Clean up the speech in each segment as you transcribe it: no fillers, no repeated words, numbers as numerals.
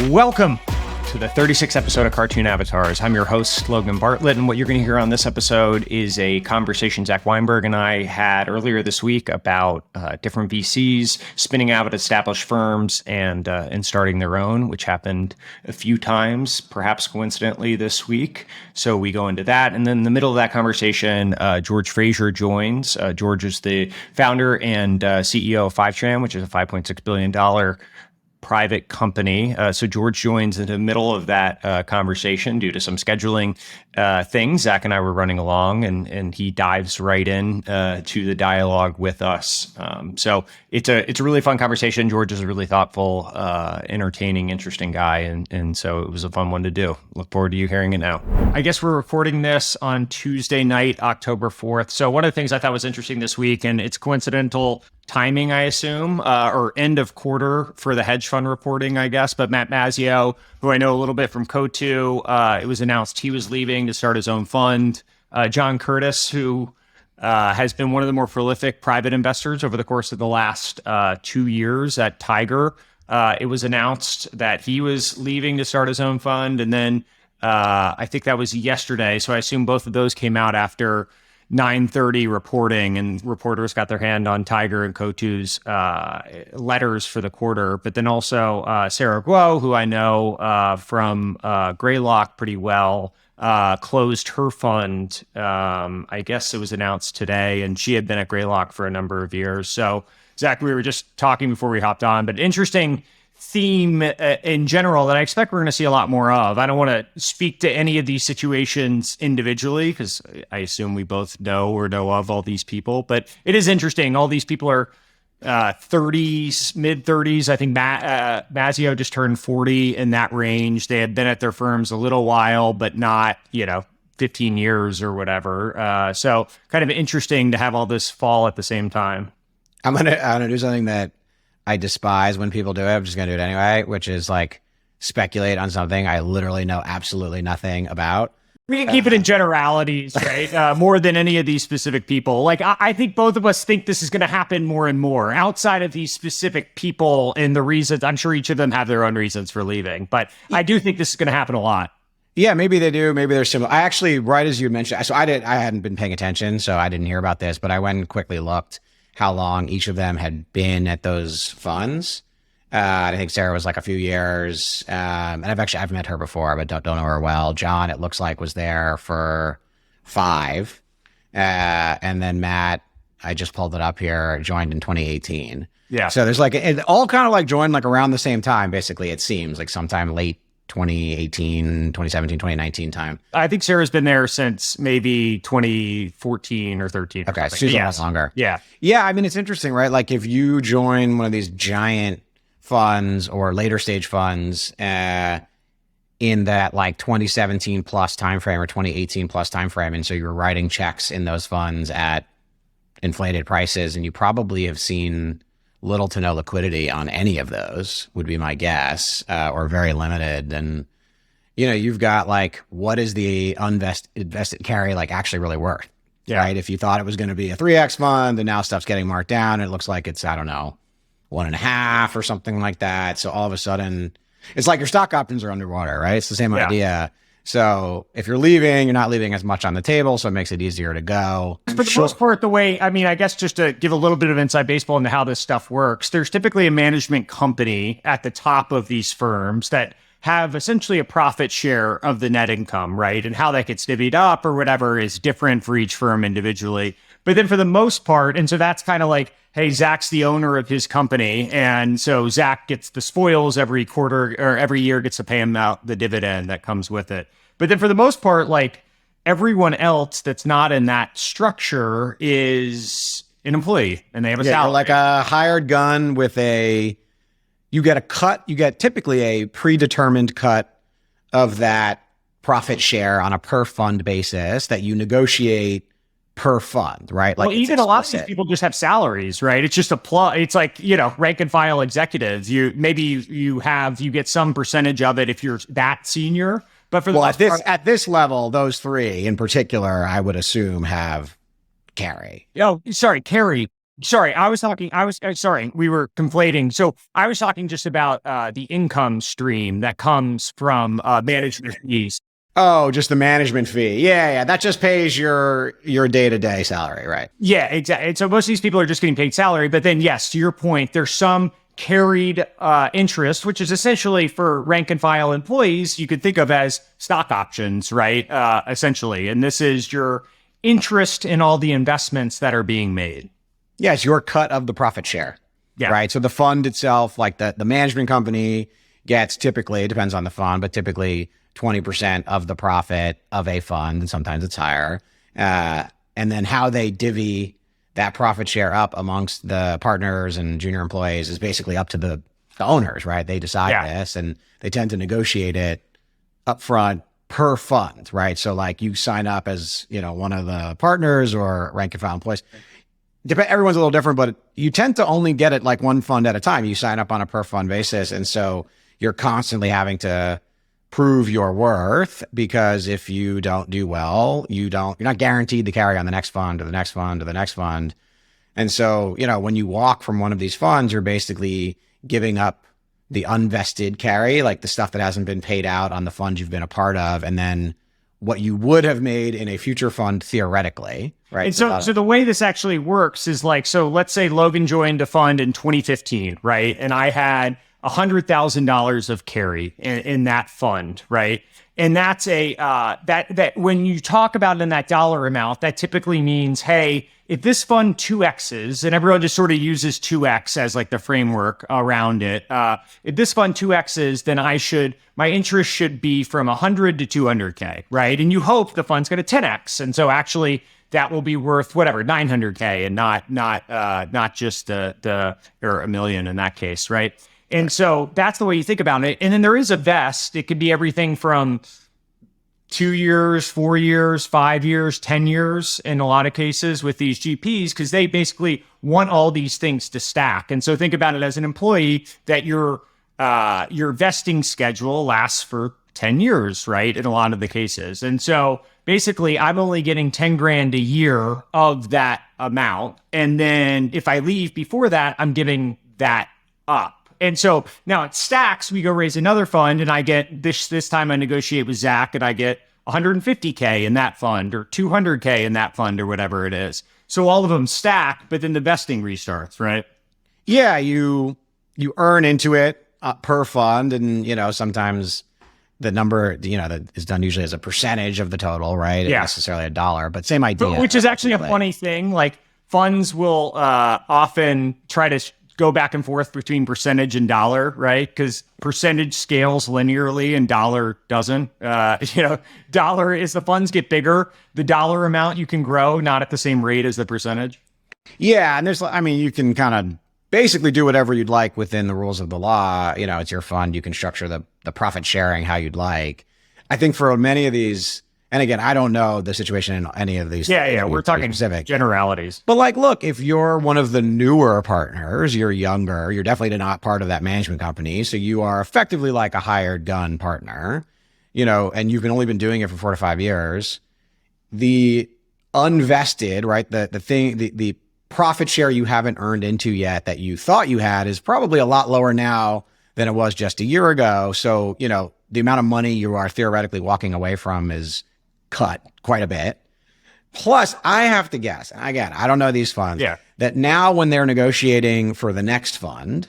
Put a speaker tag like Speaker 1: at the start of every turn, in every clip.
Speaker 1: Welcome to the 36th episode of Cartoon Avatars. I'm your host, Logan Bartlett, and what you're going to hear on this episode is a conversation Zach Weinberg and I had earlier this week about different VCs spinning out of established firms and starting their own, which happened a few times, perhaps coincidentally this week. So we go into that, and then in the middle of that conversation, George Fraser joins. George is the founder and CEO of 5chan, which is a $5.6 billion private company. So George joins in the middle of that conversation due to some scheduling things. Zach and I were running along, and he dives right in to the dialogue with us. So it's a really fun conversation. George is a really thoughtful, entertaining, interesting guy, and so it was a fun one to do. Look forward to you hearing it now. I guess we're recording this on Tuesday night, October 4th. So one of the things I thought was interesting this week, and it's coincidental timing, I assume, or end of quarter for the hedge fund reporting, I guess. But Matt Mazzeo, who I know a little bit from Coatue, it was announced he was leaving to start his own fund. John Curtis, who has been one of the more prolific private investors over the course of the last 2 years at Tiger. It was announced that he was leaving to start his own fund. And then I think that was yesterday. So I assume both of those came out after 9:30 reporting, and reporters got their hand on Tiger and Coatue's letters for the quarter. But then also Sarah Guo, who I know from Greylock pretty well, closed her fund. I guess it was announced today, and she had been at Greylock for a number of years. So, Zach, we were just talking before we hopped on, but interesting theme in general that I expect we're going to see a lot more of. I don't want to speak to any of these situations individually because I assume we both know or know of all these people, but it is interesting. All these people are 30s, mid 30s. I think Mazzeo just turned 40, in that range. They had been at their firms a little while, but not, 15 years or whatever. So kind of interesting to have all this fall at the same time.
Speaker 2: I'm gonna do something that I despise when people do it. I'm just going to do it anyway, which is like speculate on something I literally know absolutely nothing about.
Speaker 1: We can keep it in generalities, right? More than any of these specific people. Like, I think both of us think this is going to happen more and more outside of these specific people and the reasons. I'm sure each of them have their own reasons for leaving, but I do think this is going to happen a lot.
Speaker 2: Yeah, maybe they do. Maybe they're similar. I actually, right as you mentioned, so I hadn't been paying attention, so I didn't hear about this, but I went and quickly looked how long each of them had been at those funds. I think Sarah was like a few years. And I've met her before, but don't know her well. John, it looks like, was there for 5. And then Matt, I just pulled it up here, joined in 2018.
Speaker 1: Yeah.
Speaker 2: So there's it all kind of like joined like around the same time, basically, it seems like sometime late 2018, 2017, 2019 time.
Speaker 1: I think Sarah's been there since maybe 2014 or 13.
Speaker 2: Okay, so she's a lot longer.
Speaker 1: Yeah.
Speaker 2: Yeah, I mean, it's interesting, right? Like if you join one of these giant funds or later stage funds in that like 2017 plus timeframe or 2018 plus timeframe, and so you're writing checks in those funds at inflated prices, and you probably have seen little to no liquidity on any of those, would be my guess, or very limited. And, you've got like, what is the invested carry like actually really worth? Yeah. Right? If you thought it was going to be a 3X fund and now stuff's getting marked down, it looks like it's, I don't know, 1.5 or something like that. So all of a sudden, it's like your stock options are underwater, right? It's the same idea. So if you're leaving, you're not leaving as much on the table, so it makes it easier to go.
Speaker 1: For the most part, I guess just to give a little bit of inside baseball into how this stuff works, there's typically a management company at the top of these firms that have essentially a profit share of the net income, right? And how that gets divvied up or whatever is different for each firm individually. But then for the most part, and so that's kind of like, hey, Zach's the owner of his company. And so Zach gets the spoils every quarter or every year, gets to pay him out the dividend that comes with it. But then for the most part, like everyone else that's not in that structure is an employee and they have a salary.
Speaker 2: You're like a hired gun with you get a cut, you get typically a predetermined cut of that profit share on a per fund basis that you negotiate per fund, right?
Speaker 1: Like, well, even a lot of these people just have salaries, right? It's just it's like, rank and file executives. You get some percentage of it if you're that senior. But for
Speaker 2: at this level, those 3 in particular, I would assume have carry.
Speaker 1: Oh, sorry, carry. Sorry, sorry, we were conflating. So I was talking just about the income stream that comes from management fees.
Speaker 2: Oh, just the management fee. Yeah, yeah. That just pays your day-to-day salary, right?
Speaker 1: Yeah, exactly. And so most of these people are just getting paid salary. But then, yes, to your point, there's some carried interest, which is essentially for rank and file employees, you could think of as stock options, right? Essentially. And this is your interest in all the investments that are being made.
Speaker 2: Yeah, it's your cut of the profit share.
Speaker 1: Yeah.
Speaker 2: Right. So the fund itself, like the management company gets typically, it depends on the fund, but typically 20% of the profit of a fund, and sometimes it's higher. And then how they divvy that profit share up amongst the partners and junior employees is basically up to the owners, right? They decide this, and they tend to negotiate it upfront per fund, right? So like you sign up as, one of the partners or rank and file employees. Everyone's a little different, but you tend to only get it like one fund at a time. You sign up on a per fund basis. And so you're constantly having to prove your worth, because if you don't do well, you're not guaranteed to carry on the next fund or the next fund or the next fund. And so, when you walk from one of these funds, you're basically giving up the unvested carry, like the stuff that hasn't been paid out on the fund you've been a part of, and then what you would have made in a future fund theoretically, right?
Speaker 1: And so the way this actually works is like, so let's say Logan joined a fund in 2015, right? And I had $100,000 of carry in that fund, right? And that's that when you talk about it in that dollar amount, that typically means, hey, if this fund 2Xs, and everyone just sort of uses 2X as like the framework around it. If this fund 2Xs, then my interest should be from 100 to 200K, right? And you hope the fund's going to 10X. And so actually that will be worth whatever, 900K and not just or $1 million in that case, right? And so that's the way you think about it. And then there is a vest. It could be everything from 2 years, 4 years, 5 years, 10 years in a lot of cases with these GPs, because they basically want all these things to stack. And so think about it as an employee that your vesting schedule lasts for 10 years, right? In a lot of the cases. And so basically I'm only getting 10 grand a year of that amount. And then if I leave before that, I'm giving that up. And so now it stacks, we go raise another fund, and I get this time I negotiate with Zach, and I get 150K in that fund or 200K in that fund or whatever it is. So all of them stack, but then the vesting restarts, right?
Speaker 2: Yeah, you earn into it per fund, and sometimes the number, that is done usually as a percentage of the total, right?
Speaker 1: Yeah.
Speaker 2: Not necessarily a dollar, but same idea.
Speaker 1: Which is actually a funny thing. Like funds will often try to go back and forth between percentage and dollar, right? Because percentage scales linearly and dollar doesn't. Dollar is the funds get bigger, the dollar amount you can grow, not at the same rate as the percentage.
Speaker 2: Yeah, and you can kind of basically do whatever you'd like within the rules of the law. It's your fund. You can structure the profit sharing how you'd like. I think for many of these, and again, I don't know the situation in any of these.
Speaker 1: Yeah, we're talking specific generalities.
Speaker 2: But look, if you're one of the newer partners, you're younger, you're definitely not part of that management company. So you are effectively like a hired gun partner, and you've only been doing it for 4 to 5 years. The unvested, right? The profit share you haven't earned into yet that you thought you had is probably a lot lower now than it was just a year ago. So, the amount of money you are theoretically walking away from is cut quite a bit. Plus, I have to guess, and again, I don't know these funds, that now when they're negotiating for the next fund,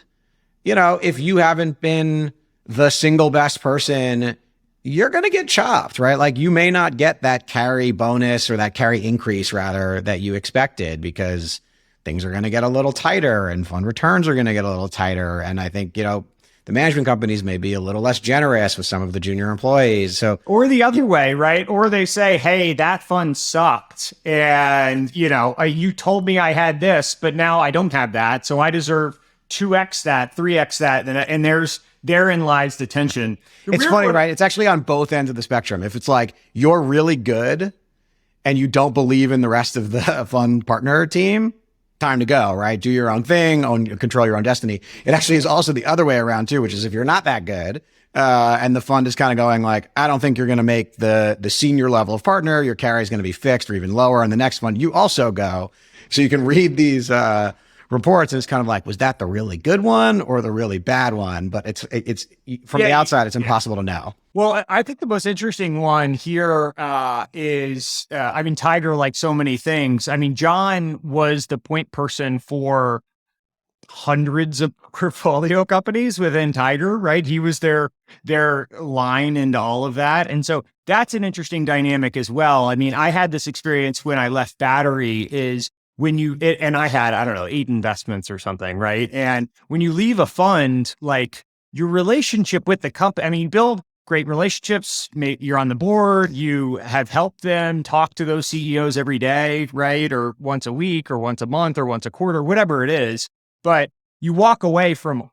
Speaker 2: if you haven't been the single best person, you're going to get chopped, right? Like you may not get that carry bonus or that carry increase rather that you expected, because things are going to get a little tighter and fund returns are going to get a little tighter. And I think, the management companies may be a little less generous with some of the junior employees.
Speaker 1: Or the other way, right? Or they say, hey, that fund sucked. And, you told me I had this, but now I don't have that. So I deserve 2X that, 3X that. And therein lies the tension.
Speaker 2: It's funny, right? It's actually on both ends of the spectrum. If it's like you're really good and you don't believe in the rest of the fund partner team, time to go, right? Do your own thing, control your own destiny. It actually is also the other way around too, which is if you're not that good, and the fund is kind of going like, I don't think you're going to make the senior level of partner, your carry is going to be fixed or even lower on the next fund, you also go, So you can read these reports, and it's kind of like, was that the really good one or the really bad one? But it's from the outside, it's impossible to know.
Speaker 1: Well, I think the most interesting one here is, Tiger, like so many things. I mean, John was the point person for hundreds of portfolio companies within Tiger, right? He was their line into all of that. And so that's an interesting dynamic as well. I mean, I had this experience when I left Battery is and I had, I don't know, 8 investments or something, right? And when you leave a fund, like your relationship with the company, I mean, you build great relationships, you're on the board, you have helped them talk to those CEOs every day, right? Or once a week or once a month or once a quarter, whatever it is. But you walk away from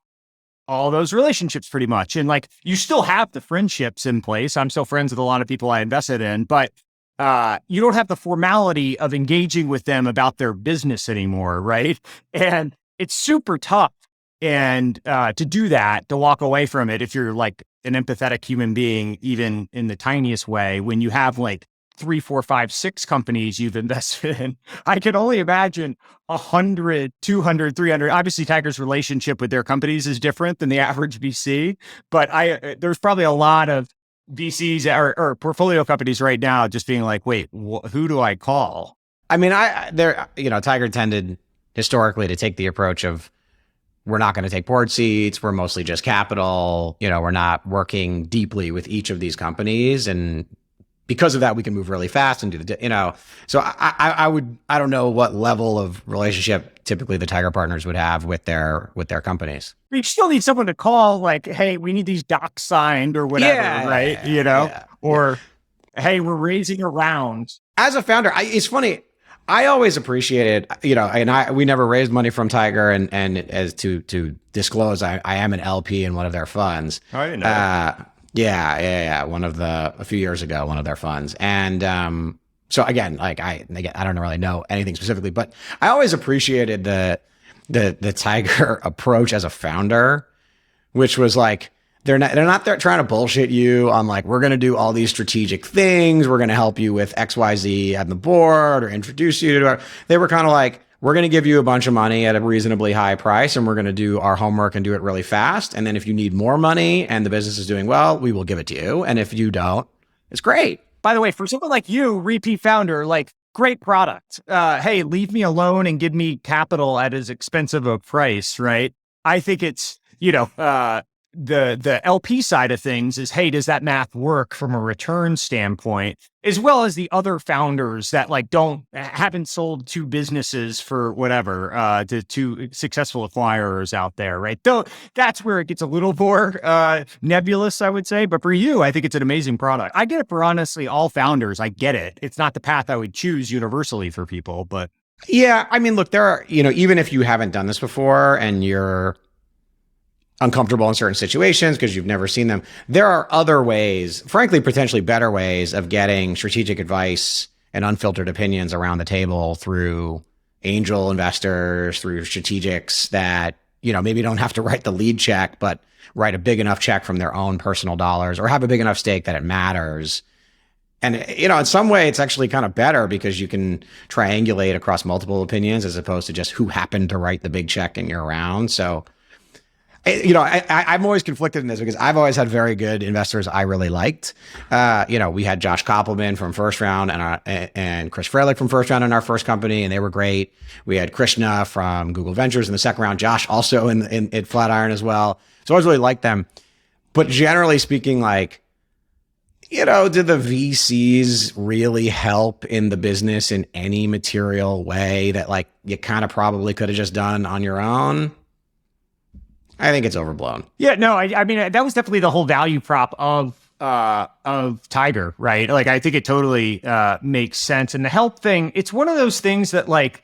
Speaker 1: all those relationships pretty much. And like, you still have the friendships in place. I'm still friends with a lot of people I invested in, but you don't have the formality of engaging with them about their business anymore, right? And it's super tough. And to do that, to walk away from it, if you're like an empathetic human being, even in the tiniest way, when you have like 3, 4, 5, 6 companies you've invested in, I can only imagine 100, 200, 300. Obviously, Tiger's relationship with their companies is different than the average VC, but there's probably a lot of VCs or portfolio companies right now just being like, wait, who do I call?
Speaker 2: I mean, Tiger tended historically to take the approach of, we're not going to take board seats. We're mostly just capital. We're not working deeply with each of these companies. And because of that, we can move really fast and so I don't know what level of relationship typically the Tiger partners would have with their companies.
Speaker 1: You still need someone to call, like, hey, we need these docs signed or whatever, right? Or, hey, we're raising a round.
Speaker 2: As a founder, it's funny. I always appreciated, we never raised money from Tiger, and as to disclose, I am an LP in one of their funds.
Speaker 1: Oh, I didn't know.
Speaker 2: Yeah. A few years ago, one of their funds. And so again, I don't really know anything specifically, but I always appreciated the Tiger approach as a founder, which was like, they're not there trying to bullshit you on like, we're going to do all these strategic things. We're going to help you with XYZ on the board or introduce you to they were kind of like, we're going to give you a bunch of money at a reasonably high price, and we're going to do our homework and do it really fast. And then if you need more money and the business is doing well, we will give it to you. And if you don't, it's great.
Speaker 1: By the way, for someone like you, repeat founder, like, great product. Hey, leave me alone and give me capital at as expensive a price, right? I think it's, the LP side of things is, hey, does that math work from a return standpoint, as well as the other founders that like haven't sold 2 businesses for whatever to 2 successful acquirers out there, right? Though that's where it gets a little more nebulous, I would say. But for you, I think it's an amazing product. I get it for honestly all founders. I get it. It's not the path I would choose universally for people, but
Speaker 2: yeah, I mean, look, there are, even if you haven't done this before and you're uncomfortable in certain situations because you've never seen them, there are other ways, frankly, potentially better ways of getting strategic advice and unfiltered opinions around the table through angel investors, through strategics that, maybe don't have to write the lead check, but write a big enough check from their own personal dollars or have a big enough stake that it matters. And, in some way, it's actually kind of better because you can triangulate across multiple opinions as opposed to just who happened to write the big check in your round. So, I'm always conflicted in this because I've always had very good investors I really liked. We had Josh Koppelman from First Round and Chris Freilich from First Round in our first company, and they were great. We had Krishna from Google Ventures in the second round, Josh also in Flatiron as well. So I always really liked them. But generally speaking, like, did the VCs really help in the business in any material way that like you kind of probably could have just done on your own? I think it's overblown.
Speaker 1: Yeah, no, I mean, that was definitely the whole value prop of Tiger, right? Like, I think it totally makes sense. And the help thing, it's one of those things that like,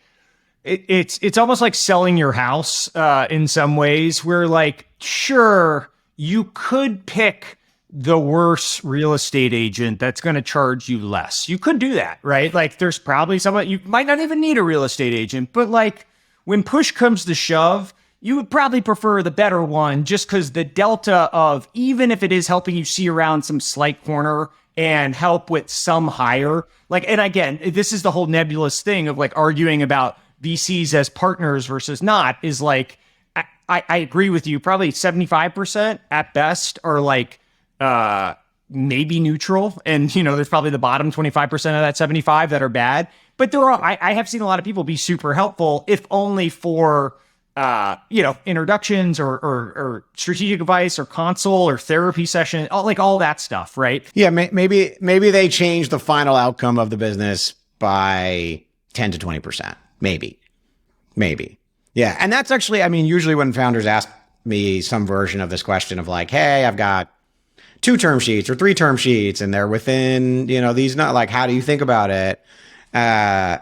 Speaker 1: it's almost like selling your house in some ways where like, sure, you could pick the worst real estate agent that's going to charge you less. You could do that, right? Like, there's probably someone, you might not even need a real estate agent, but like when push comes to shove, you would probably prefer the better one just because the delta of, even if it is helping you see around some slight corner and help with some higher, like, and again, this is the whole nebulous thing of like arguing about VCs as partners versus not is like, I agree with you. Probably 75% at best are like maybe neutral. And, you know, there's probably the bottom 25% of that 75 that are bad. But there are, I have seen a lot of people be super helpful, if only for, you know, introductions or strategic advice or console or therapy session, all that stuff, right?
Speaker 2: Yeah, maybe they change the final outcome of the business by 10 to 20%. Maybe. Yeah. And that's actually, I mean, usually when founders ask me some version of this question of like, hey, I've got 2 term sheets or 3 term sheets and they're within, you know, these, not like, how do you think about it? And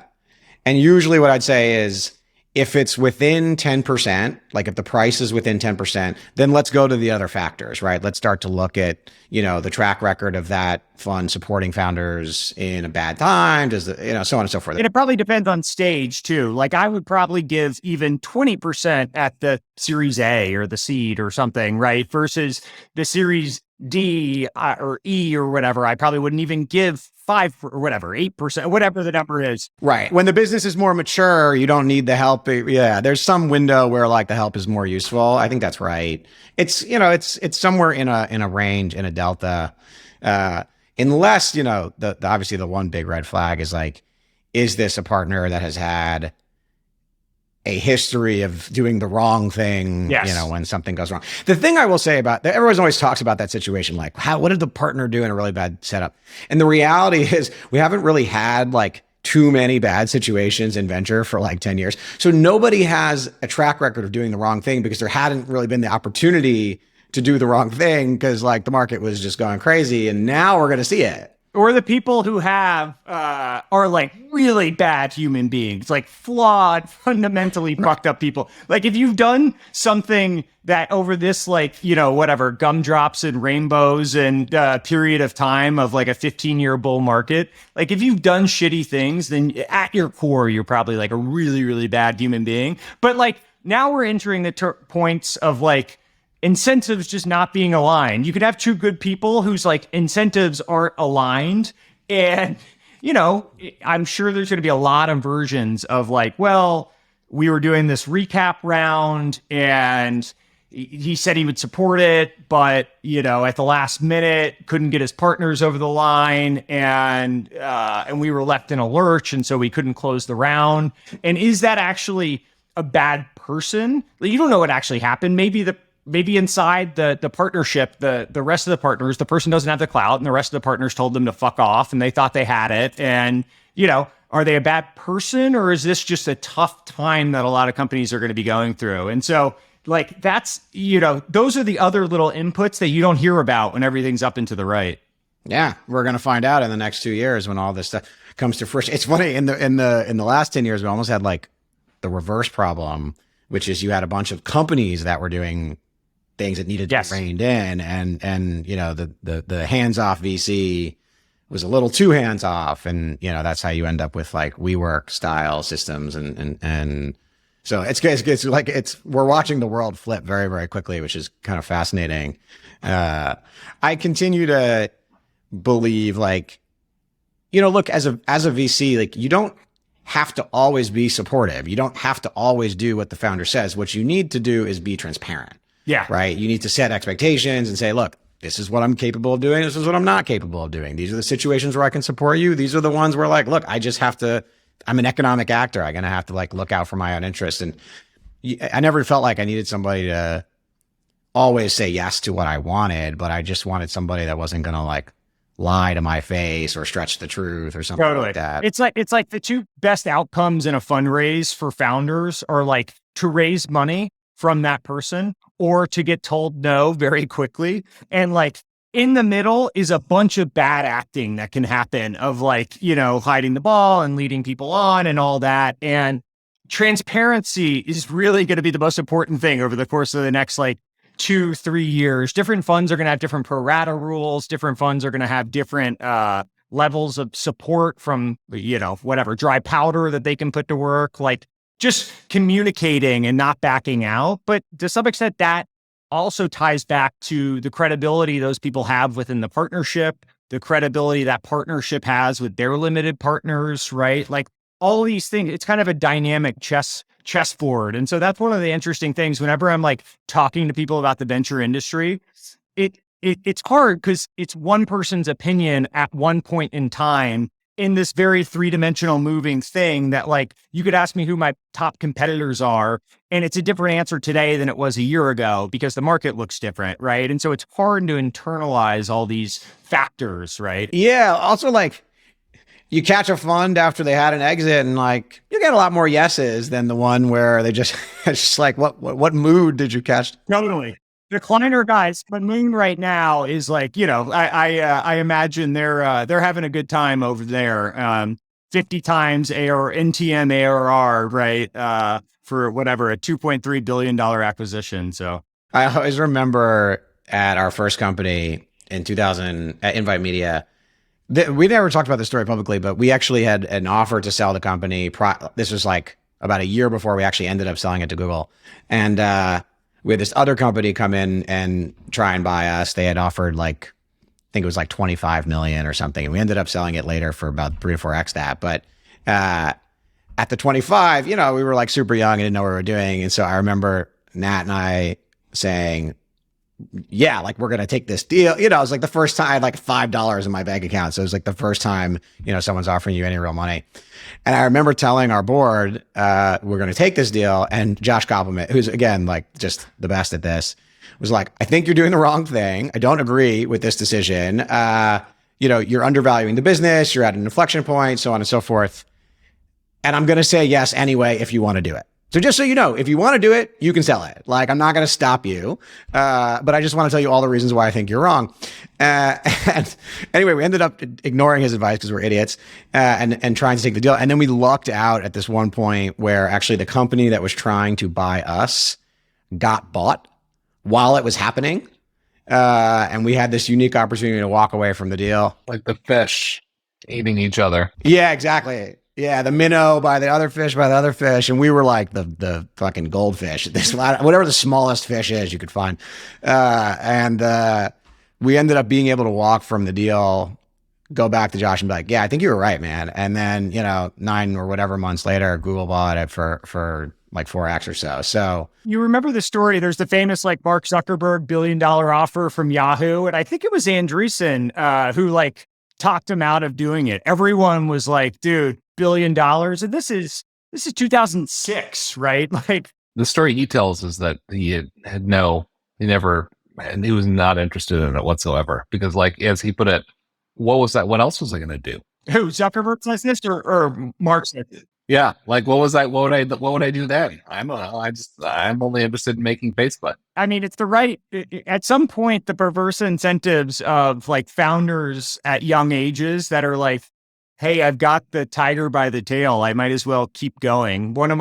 Speaker 2: usually what I'd say is, if it's within 10%, like if the price is within 10%, then let's go to the other factors, right? Let's start to look at, you know, the track record of that fund supporting founders in a bad time, does the, you know, so on and so forth.
Speaker 1: And it probably depends on stage too. Like I would probably give even 20% at the Series A or the seed or something, right? Versus the Series D or E or whatever. I probably wouldn't even give 5 or whatever, 8%, whatever the number is.
Speaker 2: Right. When the business is more mature, you don't need the help. Yeah. There's some window where like the help is more useful. I think that's right. It's, you know, it's somewhere in a range, in a delta. Unless, you know, the obviously the one big red flag is like, is this a partner that has had a history of doing the wrong thing,
Speaker 1: Yes.
Speaker 2: You know, when something goes wrong. The thing I will say about that, everyone always talks about that situation, like what did the partner do in a really bad setup? And the reality is we haven't really had like too many bad situations in venture for like 10 years. So nobody has a track record of doing the wrong thing because there hadn't really been the opportunity to do the wrong thing because like the market was just going crazy. And now we're going to see it.
Speaker 1: Or the people who have are like really bad human beings, like flawed, fundamentally fucked up people. Like if you've done something that over this, like, you know, whatever, gumdrops and rainbows and period of time of like a 15-year bull market, like if you've done shitty things, then at your core, you're probably like a really, really bad human being. But like now we're entering the points of like, incentives just not being aligned. You could have 2 good people whose like incentives aren't aligned. And, you know, I'm sure there's going to be a lot of versions of like, well, we were doing this recap round and he said he would support it, but, you know, at the last minute couldn't get his partners over the line and we were left in a lurch. And so we couldn't close the round. And is that actually a bad person? You don't know what actually happened. Maybe inside the partnership, the rest of the partners, the person doesn't have the clout and the rest of the partners told them to fuck off and they thought they had it. And, you know, are they a bad person or is this just a tough time that a lot of companies are going to be going through? And so like, that's, you know, those are the other little inputs that you don't hear about when everything's up and to the right.
Speaker 2: Yeah. We're going to find out in the next 2 years when all this stuff comes to fruition. It's funny in the last 10 years, we almost had like the reverse problem, which is you had a bunch of companies that were doing things that needed to be reined in, and you know the hands-off VC was a little too hands-off, and you know that's how you end up with like WeWork style systems, and so it's like we're watching the world flip very, very quickly, which is kind of fascinating. I continue to believe like, you know, look, as a VC, like you don't have to always be supportive. You don't have to always do what the founder says. What you need to do is be transparent.
Speaker 1: Yeah.
Speaker 2: Right. You need to set expectations and say, look, this is what I'm capable of doing. This is what I'm not capable of doing. These are the situations where I can support you. These are the ones where like, look, I just have to, I'm an economic actor. I'm going to have to like look out for my own interests. And I never felt like I needed somebody to always say yes to what I wanted, but I just wanted somebody that wasn't going to like lie to my face or stretch the truth or something like that.
Speaker 1: It's like the 2 best outcomes in a fundraise for founders are like to raise money from that person or to get told no very quickly. And like in the middle is a bunch of bad acting that can happen of like, you know, hiding the ball and leading people on and all that. And transparency is really going to be the most important thing over the course of the next like 2-3 years. Different funds are going to have different pro rata rules. Different funds are going to have different levels of support from, you know, whatever dry powder that they can put to work. Like just communicating and not backing out. But to some extent, that also ties back to the credibility those people have within the partnership, the credibility that partnership has with their limited partners, right? Like all these things, it's kind of a dynamic chessboard. And so that's one of the interesting things whenever I'm like talking to people about the venture industry, it's hard because it's one person's opinion at one point in time in this very three-dimensional moving thing that like you could ask me who my top competitors are and it's a different answer today than it was a year ago because the market looks different, right? And so it's hard to internalize all these factors, right?
Speaker 2: Yeah. Also, like, you catch a fund after they had an exit and like you get a lot more yeses than the one where they just it's just like what mood did you catch?
Speaker 1: Totally. The Kleiner guys, but Moon right now is like, I imagine they're having a good time over there. 50 times AR NTM ARR, right? For whatever, a $2.3 billion acquisition. So
Speaker 2: I always remember at our first company in 2000 at Invite Media, we never talked about this story publicly, but we actually had an offer to sell the company. This was like about a year before we actually ended up selling it to Google. And we had this other company come in and try and buy us. They had offered like, I think it was like 25 million or something. And we ended up selling it later for about 3 to 4x that. But at the 25, we were like super young and didn't know what we were doing. And so I remember Nat and I saying, yeah, like we're going to take this deal. It was like the first time I had like $5 in my bank account. So it was like the first time, someone's offering you any real money. And I remember telling our board, we're going to take this deal. And Josh Koppelman, who's again, like just the best at this, was like, I think you're doing the wrong thing. I don't agree with this decision. You're undervaluing the business. You're at an inflection point, so on and so forth. And I'm going to say yes anyway, if you want to do it. So just so you know, if you want to do it, you can sell it. Like, I'm not going to stop you. But I just want to tell you all the reasons why I think you're wrong. And anyway, we ended up ignoring his advice because we're idiots and trying to take the deal. And then we lucked out at this one point where actually the company that was trying to buy us got bought while it was happening. And we had this unique opportunity to walk away from the deal.
Speaker 3: Like the fish eating each other.
Speaker 2: Yeah, exactly. Yeah, the minnow by the other fish, and we were like the fucking goldfish. This whatever the smallest fish is you could find, and we ended up being able to walk from the deal, go back to Josh and be like, "Yeah, I think you were right, man." And then 9 or whatever months later, Google bought it for like 4x or so. So
Speaker 1: you remember the story? There's the famous like Mark Zuckerberg $1 billion offer from Yahoo, and I think it was Andreessen who like talked him out of doing it. Everyone was like, "Dude, $1 billion," and this is 2006, right? Like
Speaker 3: the story he tells is that he was not interested in it whatsoever because, like, as he put it, what was that? What else was I going to do?
Speaker 1: Who, Zuckerberg's business or Mark's?
Speaker 3: Yeah, like what was I? What would I do then? I'm only interested in making Facebook.
Speaker 1: I mean, it's at some point, the perverse incentives of like founders at young ages that are like, hey, I've got the tiger by the tail. I might as well keep going. One of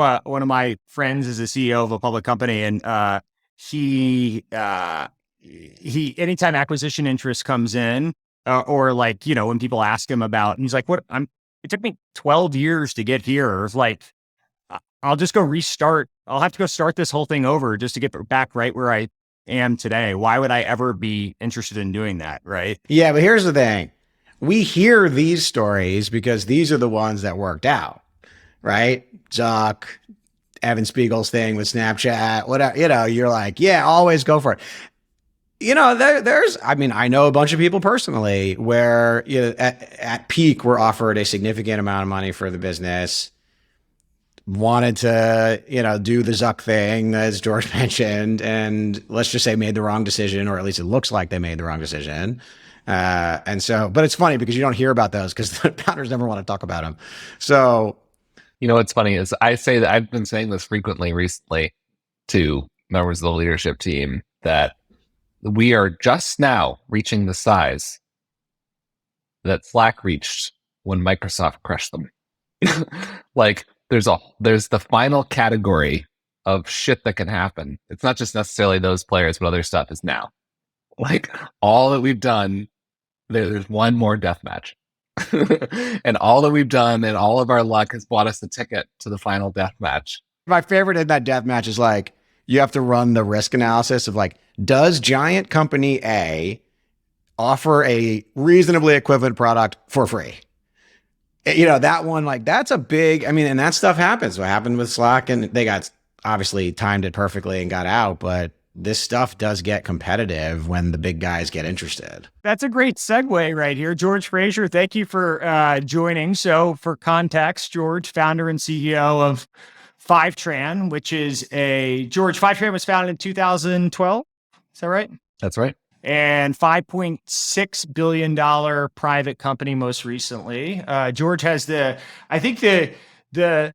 Speaker 1: my friends is a CEO of a public company, and he anytime acquisition interest comes in, or like when people ask him about, and he's like, it took me 12 years to get here. It's like, I'll just go restart. I'll have to go start this whole thing over just to get back right where I am today. Why would I ever be interested in doing that? Right?
Speaker 2: Yeah, but here's the thing. We hear these stories because these are the ones that worked out, right? Zuck, Evan Spiegel's thing with Snapchat, whatever, you're like, yeah, always go for it. I know a bunch of people personally where at peak were offered a significant amount of money for the business, wanted to, do the Zuck thing, as George mentioned, and let's just say made the wrong decision, or at least it looks like they made the wrong decision. But it's funny because you don't hear about those because the founders never want to talk about them. So,
Speaker 3: what's funny is I say that I've been saying this frequently recently to members of the leadership team that we are just now reaching the size that Slack reached when Microsoft crushed them. Like there's the final category of shit that can happen. It's not just necessarily those players, but other stuff is now. Like all that we've done, there's one more death match. And all that we've done and all of our luck has bought us the ticket to the final death match.
Speaker 2: My favorite in that death match is like, you have to run the risk analysis of like, does giant company A offer a reasonably equivalent product for free? that one, like that's a big, I mean, and that stuff happens. What happened with Slack, and they got obviously timed it perfectly and got out, but this stuff does get competitive when the big guys get interested.
Speaker 1: That's a great segue right here. George Fraser, thank you for joining. So for context, George, founder and CEO of Fivetran, which is Fivetran was founded in 2012. Is that right?
Speaker 3: That's right.
Speaker 1: And $5.6 billion private company most recently. George has I think the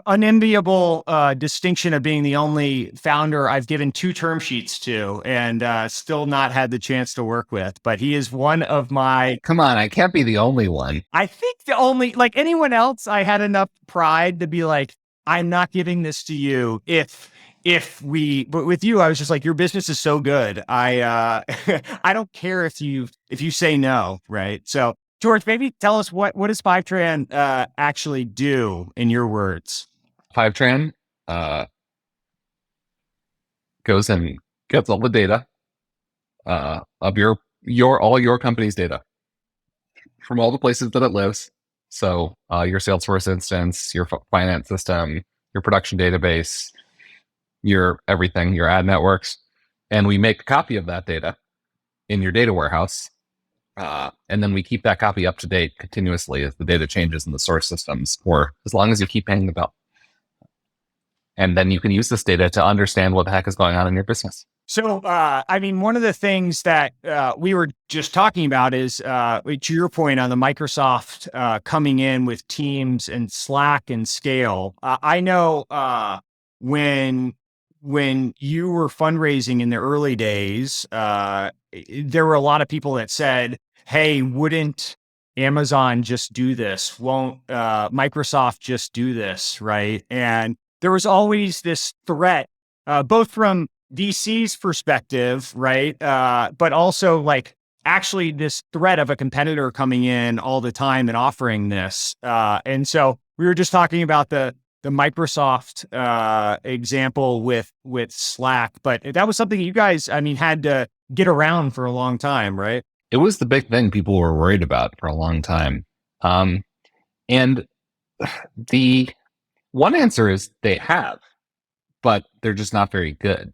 Speaker 1: unenviable distinction of being the only founder I've given 2 term sheets to and still not had the chance to work with. But he is one of my...
Speaker 3: Come on, I can't be the only one.
Speaker 1: I think the only, like anyone else, I had enough pride to be like, I'm not giving this to you but with you, I was just like, your business is so good. I don't care if you say no, right? So George, maybe tell us what does Fivetran actually do in your words?
Speaker 3: Fivetran goes and gets all the data of your company's data from all the places that it lives. So your Salesforce instance, your finance system, your production database, your everything, your ad networks, and we make a copy of that data in your data warehouse. And then we keep that copy up to date continuously as the data changes in the source systems, or as long as you keep paying the bill. And then you can use this data to understand what the heck is going on in your business.
Speaker 1: So, I mean, one of the things that we were just talking about is, to your point on the Microsoft coming in with Teams and Slack and Scale. I know when you were fundraising in the early days, there were a lot of people that said, hey, wouldn't Amazon just do this? Won't Microsoft just do this, right? And there was always this threat, both from VC's perspective, right? But also like actually this threat of a competitor coming in all the time and offering this. And so we were just talking about the Microsoft example with Slack, but that was something you guys, I mean, had to get around for a long time, right?
Speaker 3: It was the big thing people were worried about for a long time. And the one answer is they have, but they're just not very good.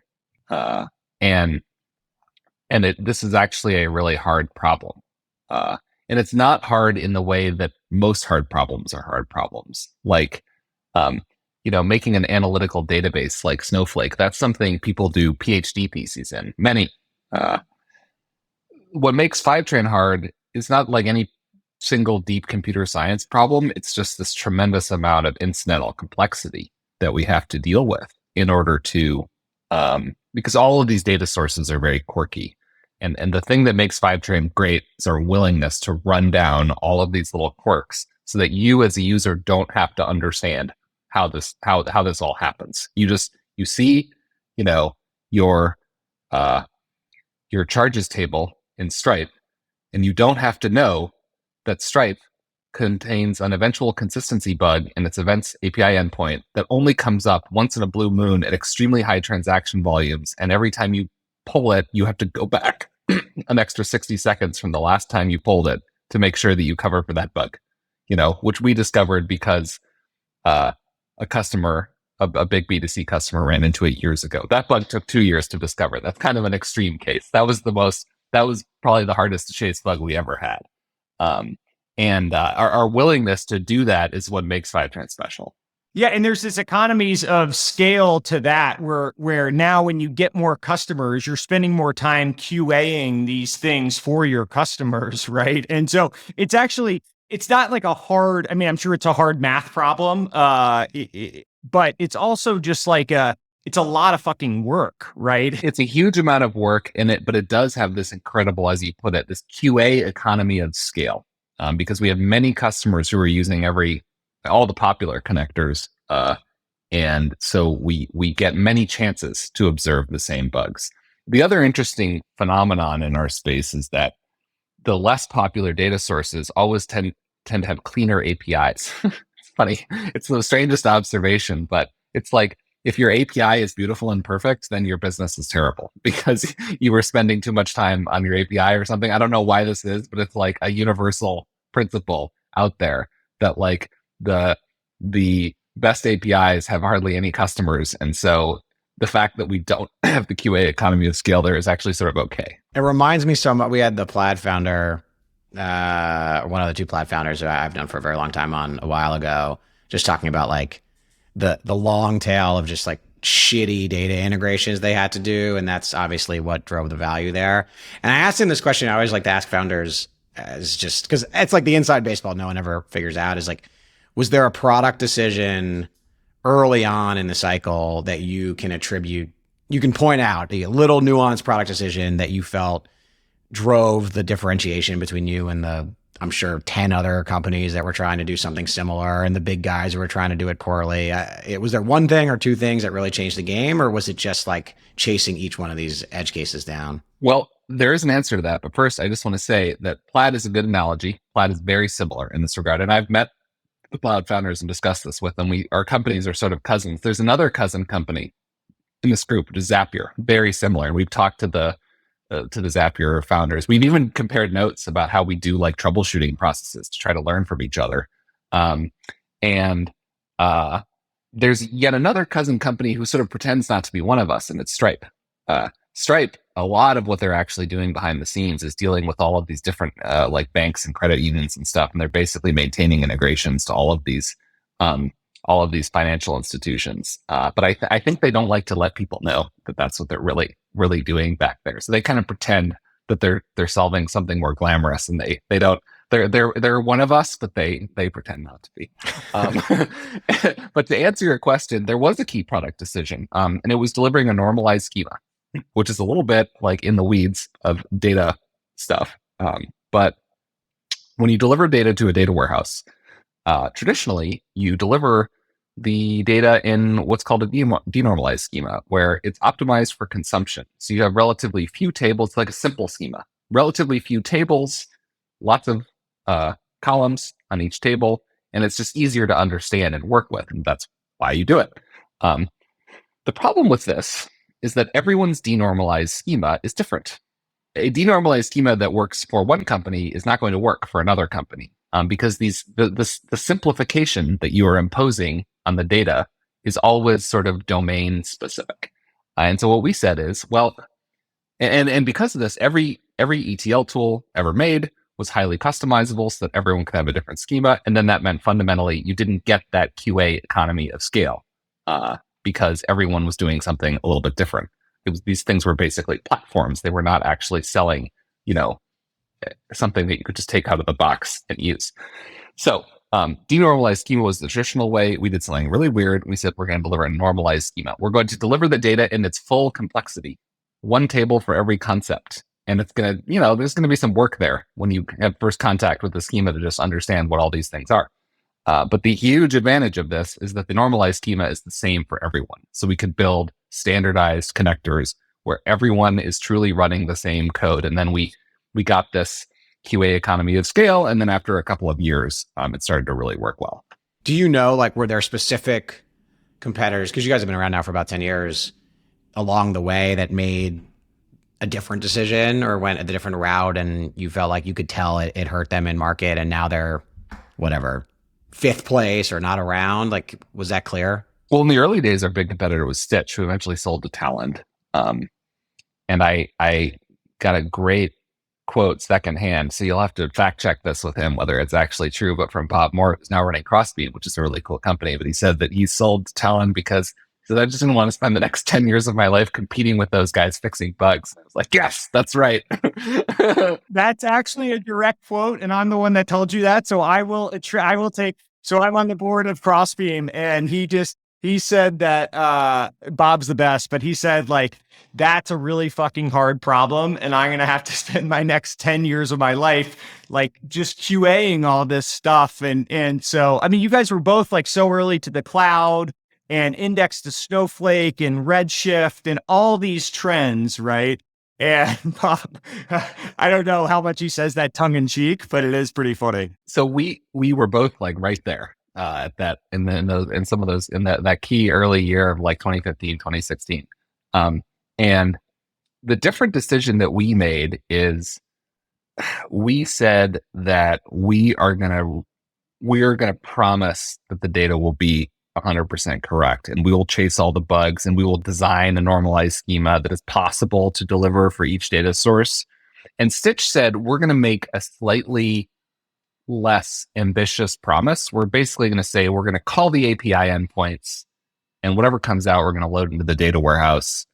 Speaker 3: And this is actually a really hard problem. And it's not hard in the way that most hard problems are hard problems. Like, making an analytical database like Snowflake, that's something people do PhD theses in. What makes Fivetran hard is not like any single deep computer science problem. It's just this tremendous amount of incidental complexity that we have to deal with in order to, because all of these data sources are very quirky. And the thing that makes Fivetran great is our willingness to run down all of these little quirks so that you as a user don't have to understand how this all happens. You see, your charges table in Stripe, and you don't have to know that Stripe contains an eventual consistency bug in its events API endpoint that only comes up once in a blue moon at extremely high transaction volumes. And every time you pull it, you have to go back an extra 60 seconds from the last time you pulled it to make sure that you cover for that bug, which we discovered because a customer, a big B2C customer, ran into it years ago. That bug took 2 years to discover. That's kind of an extreme case. That was probably the hardest to chase bug we ever had. And our willingness to do that is what makes Fivetran special.
Speaker 1: Yeah, and there's this economies of scale to that where now when you get more customers, you're spending more time QAing these things for your customers, right? And so it's not like a hard, I mean, I'm sure it's a hard math problem, but it's also just like it's a lot of fucking work, right?
Speaker 3: It's a huge amount of work in it, but it does have this incredible, as you put it, this QA economy of scale, because we have many customers who are using all the popular connectors. And so we get many chances to observe the same bugs. The other interesting phenomenon in our space is that the less popular data sources always tend to have cleaner APIs. It's funny. It's the strangest observation, but it's like, if your API is beautiful and perfect, then your business is terrible because you were spending too much time on your API or something. I don't know why this is, but it's like a universal principle out there that like the best APIs have hardly any customers. And so the fact that we don't have the QA economy of scale there is actually sort of okay.
Speaker 2: It reminds me so much. We had the Plaid founder, one of the two Plaid founders who I've known for a very long time on a while ago, just talking about like the long tail of just like shitty data integrations they had to do. And that's obviously what drove the value there. And I asked him this question. I always like to ask founders, as just because it's like the inside baseball no one ever figures out, is like, was there a product decision early on in the cycle that you can point out a little nuanced product decision that you felt drove the differentiation between you and the, I'm sure, 10 other companies that were trying to do something similar and the big guys who were trying to do it poorly? Was there one thing or two things that really changed the game, or was it just like chasing each one of these edge cases down?
Speaker 3: Well, there is an answer to that. But first, I just want to say that Plaid is a good analogy. Plaid is very similar in this regard. And I've met the Plaid founders and discussed this with them. Our companies are sort of cousins. There's another cousin company in this group, which is Zapier, very similar. And we've talked to the Zapier founders. We've even compared notes about how we do like troubleshooting processes to try to learn from each other. There's yet another cousin company who sort of pretends not to be one of us, and it's Stripe. Stripe, a lot of what they're actually doing behind the scenes is dealing with all of these different like banks and credit unions and stuff, and they're basically maintaining integrations to all of these financial institutions. But I think they don't like to let people know that that's what they're really doing back there. So they kind of pretend that they're solving something more glamorous, and they don't. They're one of us, but they pretend not to be. But to answer your question, there was a key product decision, and it was delivering a normalized schema, which is a little bit like in the weeds of data stuff. But when you deliver data to a data warehouse, traditionally you deliver the data in what's called a denormalized schema, where it's optimized for consumption. So you have relatively few tables, like a simple schema, relatively few tables, lots of columns on each table, and it's just easier to understand and work with, and that's why you do it. The problem with this is that everyone's denormalized schema is different. A denormalized schema that works for one company is not going to work for another company, because the simplification that you are imposing on the data is always sort of domain specific. And so what we said is, well, and because of this, every ETL tool ever made was highly customizable so that everyone could have a different schema. And then that meant fundamentally you didn't get that QA economy of scale, because everyone was doing something a little bit different. These things were basically platforms. They were not actually selling, something that you could just take out of the box and use. So denormalized schema was the traditional way. We did something really weird. We said we're going to deliver a normalized schema. We're going to deliver the data in its full complexity, one table for every concept. And it's going to, there's going to be some work there when you have first contact with the schema to just understand what all these things are. But the huge advantage of this is that the normalized schema is the same for everyone. So we could build standardized connectors where everyone is truly running the same code. And then we got this QA economy of scale. And then after a couple of years, it started to really work well.
Speaker 2: Do you know, like, were there specific competitors, because you guys have been around now for about 10 years, along the way that made a different decision or went a different route, and you felt like you could tell it hurt them in market, and now they're whatever, fifth place or not around? Like, was that clear?
Speaker 3: Well, in the early days, our big competitor was Stitch, who eventually sold to Talend. And I got a great quote secondhand, so you'll have to fact check this with him, whether it's actually true, but from Bob Moore, who's now running Crossbeam, which is a really cool company. But he said that he sold to Talend because he said, I just didn't want to spend the next 10 years of my life competing with those guys fixing bugs. I was like, yes, that's right.
Speaker 4: That's actually a direct quote, and I'm the one that told you that. So I will take. So I'm on the board of Crossbeam, and he said that Bob's the best, but he said, like, that's a really fucking hard problem, and I'm gonna have to spend my next 10 years of my life like just QAing all this stuff. And so, I mean, you guys were both like so early to the cloud and indexed to Snowflake and Redshift and all these trends, right? And Bob, I don't know how much he says that tongue in cheek, but it is pretty funny.
Speaker 3: So we were both like right there at that, in that key early year of like 2015, 2016. And the different decision that we made is we said that we are going to we're going to promise that the data will be 100% correct, and we will chase all the bugs, and we will design a normalized schema that is possible to deliver for each data source. And Stitch said, we're going to make a slightly less ambitious promise. We're basically going to say, we're going to call the API endpoints, and whatever comes out, we're going to load into the data warehouse.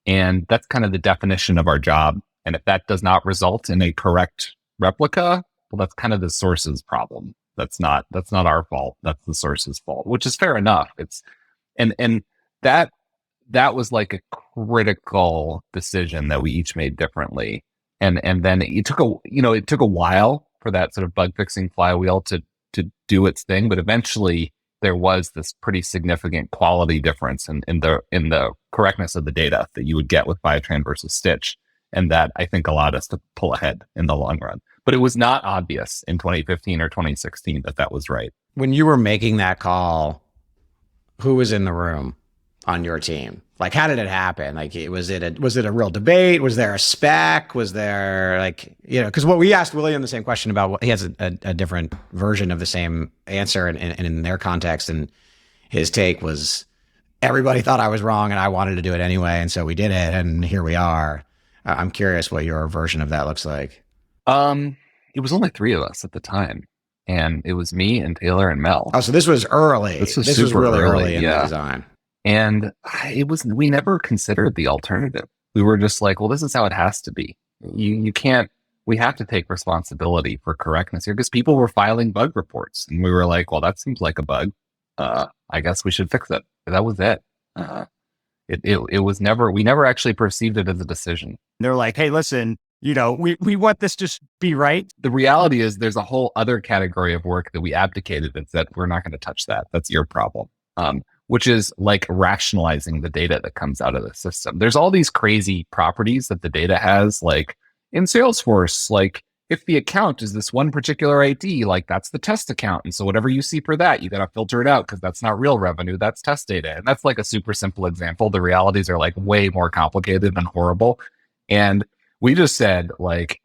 Speaker 3: And that's kind of the definition of our job. And if that does not result in a correct replica, well, that's kind of the source's problem. That's not our fault. That's the source's fault, which is fair enough. And that was like a critical decision that we each made differently. And then it took a while for that sort of bug fixing flywheel to do its thing, but eventually there was this pretty significant quality difference in the correctness of the data that you would get with Fivetran versus Stitch. And that, I think, allowed us to pull ahead in the long run. But it was not obvious in 2015 or 2016 that was right.
Speaker 2: When you were making that call, who was in the room on your team? Like, how did it happen? Like, was it a real debate? Was there a spec? Was there because what we asked William the same question about, he has a different version of the same answer and in their context. And his take was, everybody thought I was wrong and I wanted to do it anyway. And so we did it, and here we are. I'm curious what your version of that looks like.
Speaker 3: It was only 3 of us at the time, and it was me and Taylor and Mel.
Speaker 2: Oh, so this was early. This was really early in the design.
Speaker 3: And we never considered the alternative. We were just like, well, this is how it has to be. We have to take responsibility for correctness here, because people were filing bug reports, and we were like, well, that seems like a bug. I guess we should fix it. That was it. It was never, we never actually perceived it as a decision.
Speaker 4: They're like, hey, listen, we want this to be right.
Speaker 3: The reality is there's a whole other category of work that we abdicated and said, we're not going to touch that. That's your problem. Which is like rationalizing the data that comes out of the system. There's all these crazy properties that the data has, like in Salesforce, like if the account is this one particular ID, like that's the test account. And so whatever you see for that, you got to filter it out because that's not real revenue, that's test data. And that's like a super simple example. The realities are like way more complicated and horrible. And we just said, like,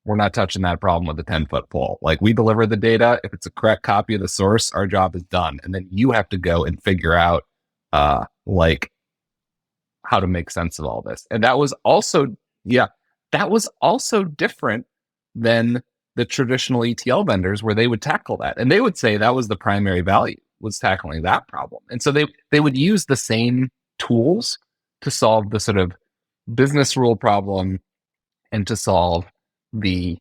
Speaker 3: we're not touching that problem with a 10-foot pole. Like, we deliver the data. If it's a correct copy of the source, our job is done. And then you have to go and figure out, like, how to make sense of all this. And that was also different than the traditional ETL vendors, where they would tackle that. And they would say that was the primary value, was tackling that problem. And so they would use the same tools to solve the sort of business rule problem and to solve the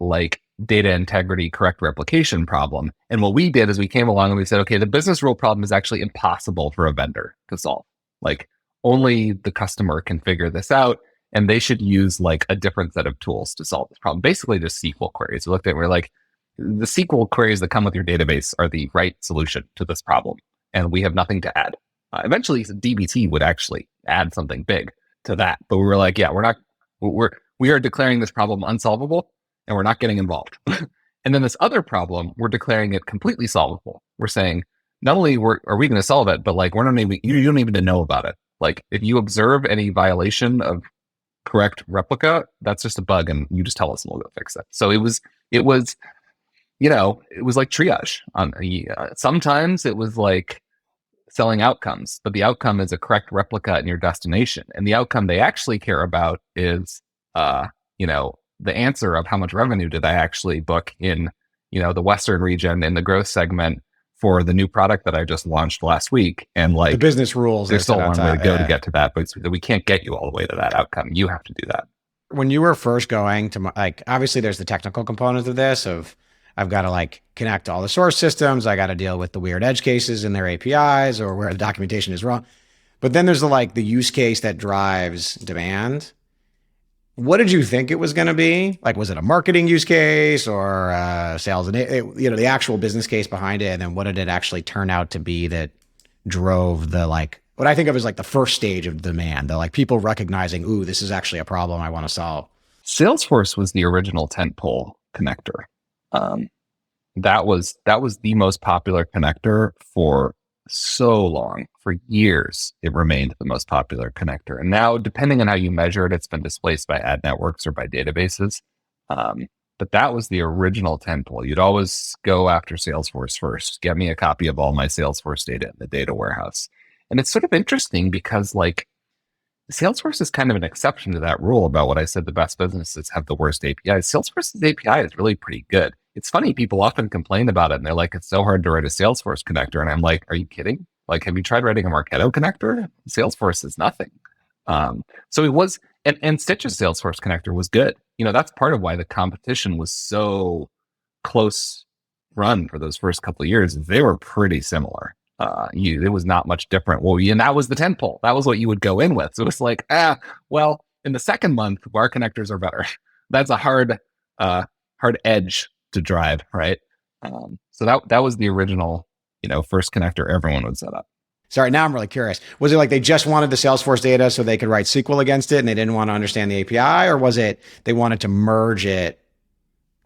Speaker 3: like data integrity, correct replication problem. And what we did is we came along and we said, okay, the business rule problem is actually impossible for a vendor to solve. Like, only the customer can figure this out, and they should use like a different set of tools to solve this problem. Basically just SQL queries. We looked at it, we're like, the SQL queries that come with your database are the right solution to this problem, and we have nothing to add. Eventually DBT would actually add something big to that, but we were like, yeah, we are declaring this problem unsolvable, and we're not getting involved. And then this other problem, we're declaring it completely solvable. We're saying, not only are we going to solve it, but like, you don't even know about it. Like, if you observe any violation of correct replica, that's just a bug, and you just tell us and we'll go fix it. So it was like triage. Sometimes it was like selling outcomes, but the outcome is a correct replica in your destination. And the outcome they actually care about is, the answer of how much revenue did I actually book in, the Western region in the growth segment for the new product that I just launched last week. And like,
Speaker 2: the business rules,
Speaker 3: there's still a long way to go to get to that, but we can't get you all the way to that outcome. You have to do that.
Speaker 2: When you were first going to, like, obviously there's the technical component of this, of I've got to like connect all the source systems. I got to deal with the weird edge cases in their APIs or where the documentation is wrong. But then there's the use case that drives demand. What did you think it was going to be? Like, was it a marketing use case or sales and the actual business case behind it? And then what did it actually turn out to be that drove the, like, what I think of as like the first stage of demand, the like people recognizing, ooh, this is actually a problem I want to solve.
Speaker 3: Salesforce was the original tentpole connector. That was the most popular connector for so long. For years, it remained the most popular connector. And now, depending on how you measure it, it's been displaced by ad networks or by databases. But that was the original tentpole. You'd always go after Salesforce first. Get me a copy of all my Salesforce data in the data warehouse. And it's sort of interesting because like Salesforce is kind of an exception to that rule about what I said, the best businesses have the worst APIs. Salesforce's API is really pretty good. It's funny, people often complain about it and they're like, it's so hard to write a Salesforce connector. And I'm like, are you kidding? Like, have you tried writing a Marketo connector? Salesforce is nothing. So it was, and Stitch's Salesforce connector was good. You know, that's part of why the competition was so close run for those first couple of years. They were pretty similar. It was not much different. Well, and that was the tentpole. That was what you would go in with. So it was like, well, in the second month, our connectors are better. That's a hard edge to drive, right? So that was the original, first connector everyone would set up.
Speaker 2: Sorry, now I'm really curious. Was it like they just wanted the Salesforce data so they could write SQL against it and they didn't want to understand the API, or was it they wanted to merge it?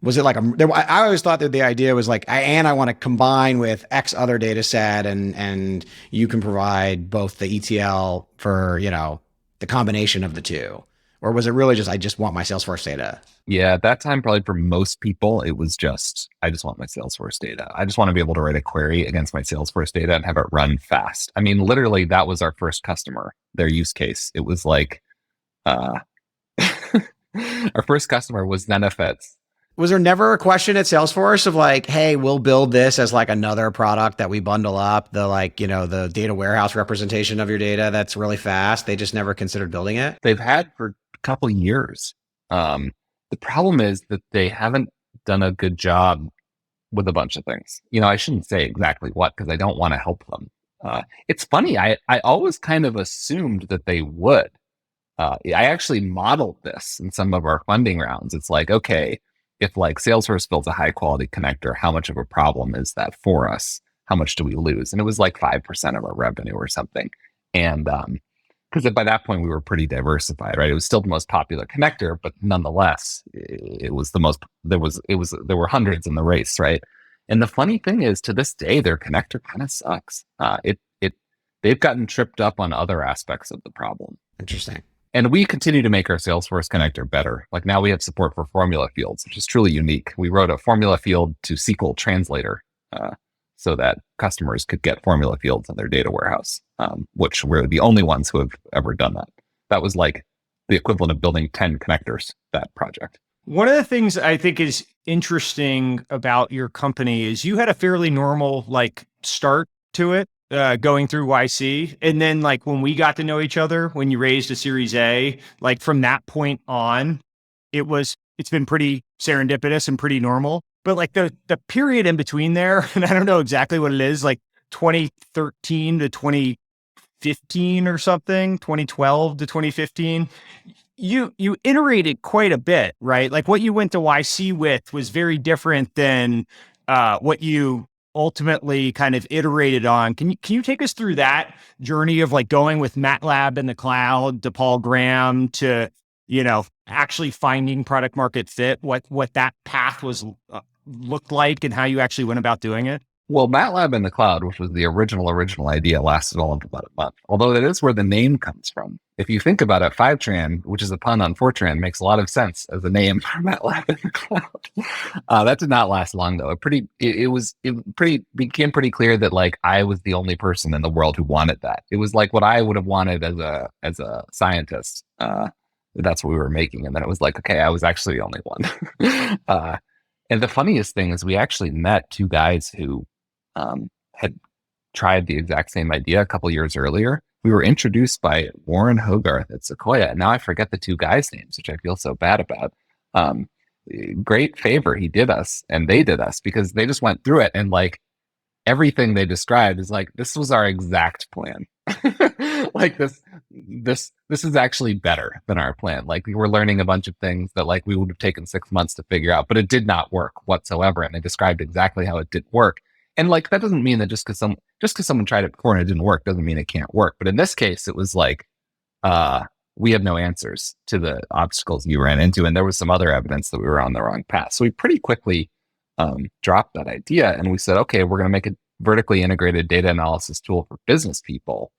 Speaker 2: Was it like I always thought that the idea was like, I want to combine with X other data set and you can provide both the ETL for, the combination of the two. Or was it really just, I just want my Salesforce data?
Speaker 3: Yeah, at that time, probably for most people, it was just, I just want my Salesforce data. I just want to be able to write a query against my Salesforce data and have it run fast. I mean, literally, that was our first customer, their use case. It was like, our first customer was Zenefits.
Speaker 2: Was there never a question at Salesforce of like, hey, we'll build this as like another product that we bundle up, the data warehouse representation of your data that's really fast? They just never considered building it?
Speaker 3: They've had for a couple of years. The problem is that they haven't done a good job with a bunch of things. I shouldn't say exactly what, because I don't want to help them. It's funny. I always kind of assumed that they would. I actually modeled this in some of our funding rounds. It's like, okay, if like Salesforce builds a high quality connector, how much of a problem is that for us? How much do we lose? And it was like 5% of our revenue or something. And because by that point we were pretty diversified, right? It was still the most popular connector, but nonetheless, it was the most. There were hundreds in the race, right? And the funny thing is, to this day, their connector kind of sucks. They've gotten tripped up on other aspects of the problem.
Speaker 2: Interesting.
Speaker 3: And we continue to make our Salesforce connector better. Like now we have support for formula fields, which is truly unique. We wrote a formula field to SQL translator so that customers could get formula fields in their data warehouse, which we're the only ones who have ever done that. That was like the equivalent of building 10 connectors, that project.
Speaker 1: One of the things I think is interesting about your company is you had a fairly normal start to it. Going through YC. And then when we got to know each other, when you raised a Series A, from that point on, it's been pretty serendipitous and pretty normal. But the period in between there, and I don't know exactly what it is, 2013 to 2015 or something, 2012 to 2015, you iterated quite a bit, right? What you went to YC with was very different than what you ultimately kind of iterated on. Can you take us through that journey of going with MATLAB in the cloud to Paul Graham to, actually finding product market fit, what that path was looked like and how you actually went about doing it?
Speaker 3: Well, MATLAB in the cloud, which was the original idea, lasted all of about a month. Although that is where the name comes from. If you think about it, Fivetran, which is a pun on Fortran, makes a lot of sense as a name for MATLAB in the cloud. That did not last long, though. It became pretty clear that I was the only person in the world who wanted that. It was like what I would have wanted as a scientist. That's what we were making, and then it was like, okay, I was actually the only one. And the funniest thing is, we actually met two guys who had tried the exact same idea a couple years earlier. We were introduced by Warren Hogarth at Sequoia. And now I forget the two guys' names, which I feel so bad about. Great favor he did us, and they did us, because they just went through it, and everything they described is this was our exact plan. This is actually better than our plan. We were learning a bunch of things that we would have taken 6 months to figure out, but it did not work whatsoever. And they described exactly how it did work. And that doesn't mean that just because someone tried it before and it didn't work doesn't mean it can't work. But in this case, it was we have no answers to the obstacles you ran into, and there was some other evidence that we were on the wrong path. So we pretty quickly dropped that idea, and we said, okay, we're going to make a vertically integrated data analysis tool for business people.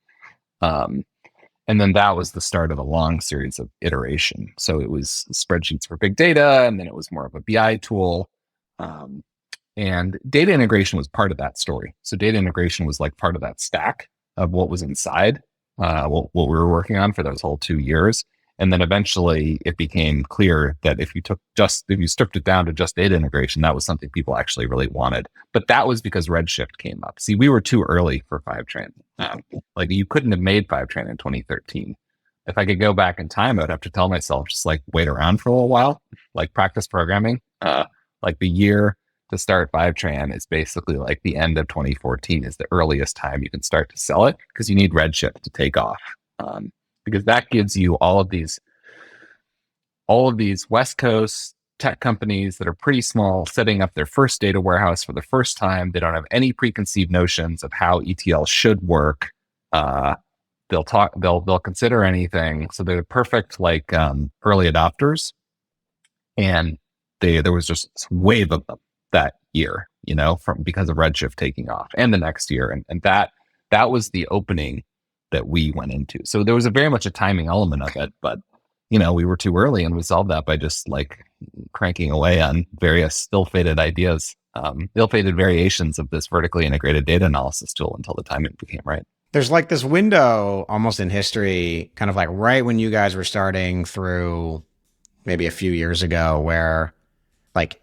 Speaker 3: And then that was the start of a long series of iteration. So it was spreadsheets for big data, and then it was more of a BI tool. And data integration was part of that story. So data integration was like part of that stack of what was inside, what we were working on for those whole 2 years. And then eventually it became clear that if you stripped it down to just data integration, that was something people actually really wanted. But that was because Redshift came up. See, we were too early for Fivetran. Like you couldn't have made Fivetran in 2013. If I could go back in time, I would have to tell myself just like wait around for a little while, like practice programming. Like the year to start Fivetran is basically like the end of 2014 is the earliest time you can start to sell it because you need Redshift to take off. Because that gives you all of these West Coast tech companies that are pretty small, setting up their first data warehouse for the first time. They don't have any preconceived notions of how ETL should work. They'll consider anything. So they're perfect like early adopters. And there was just this wave of them that year, because of Redshift taking off, and the next year, and that was the opening that we went into. So there was very much a timing element of it, but we were too early, and we solved that by just like cranking away on various ill-fated ideas, ill-fated variations of this vertically integrated data analysis tool until the timing became right.
Speaker 2: There's like this window almost in history, kind of like right when you guys were starting through maybe a few years ago, where like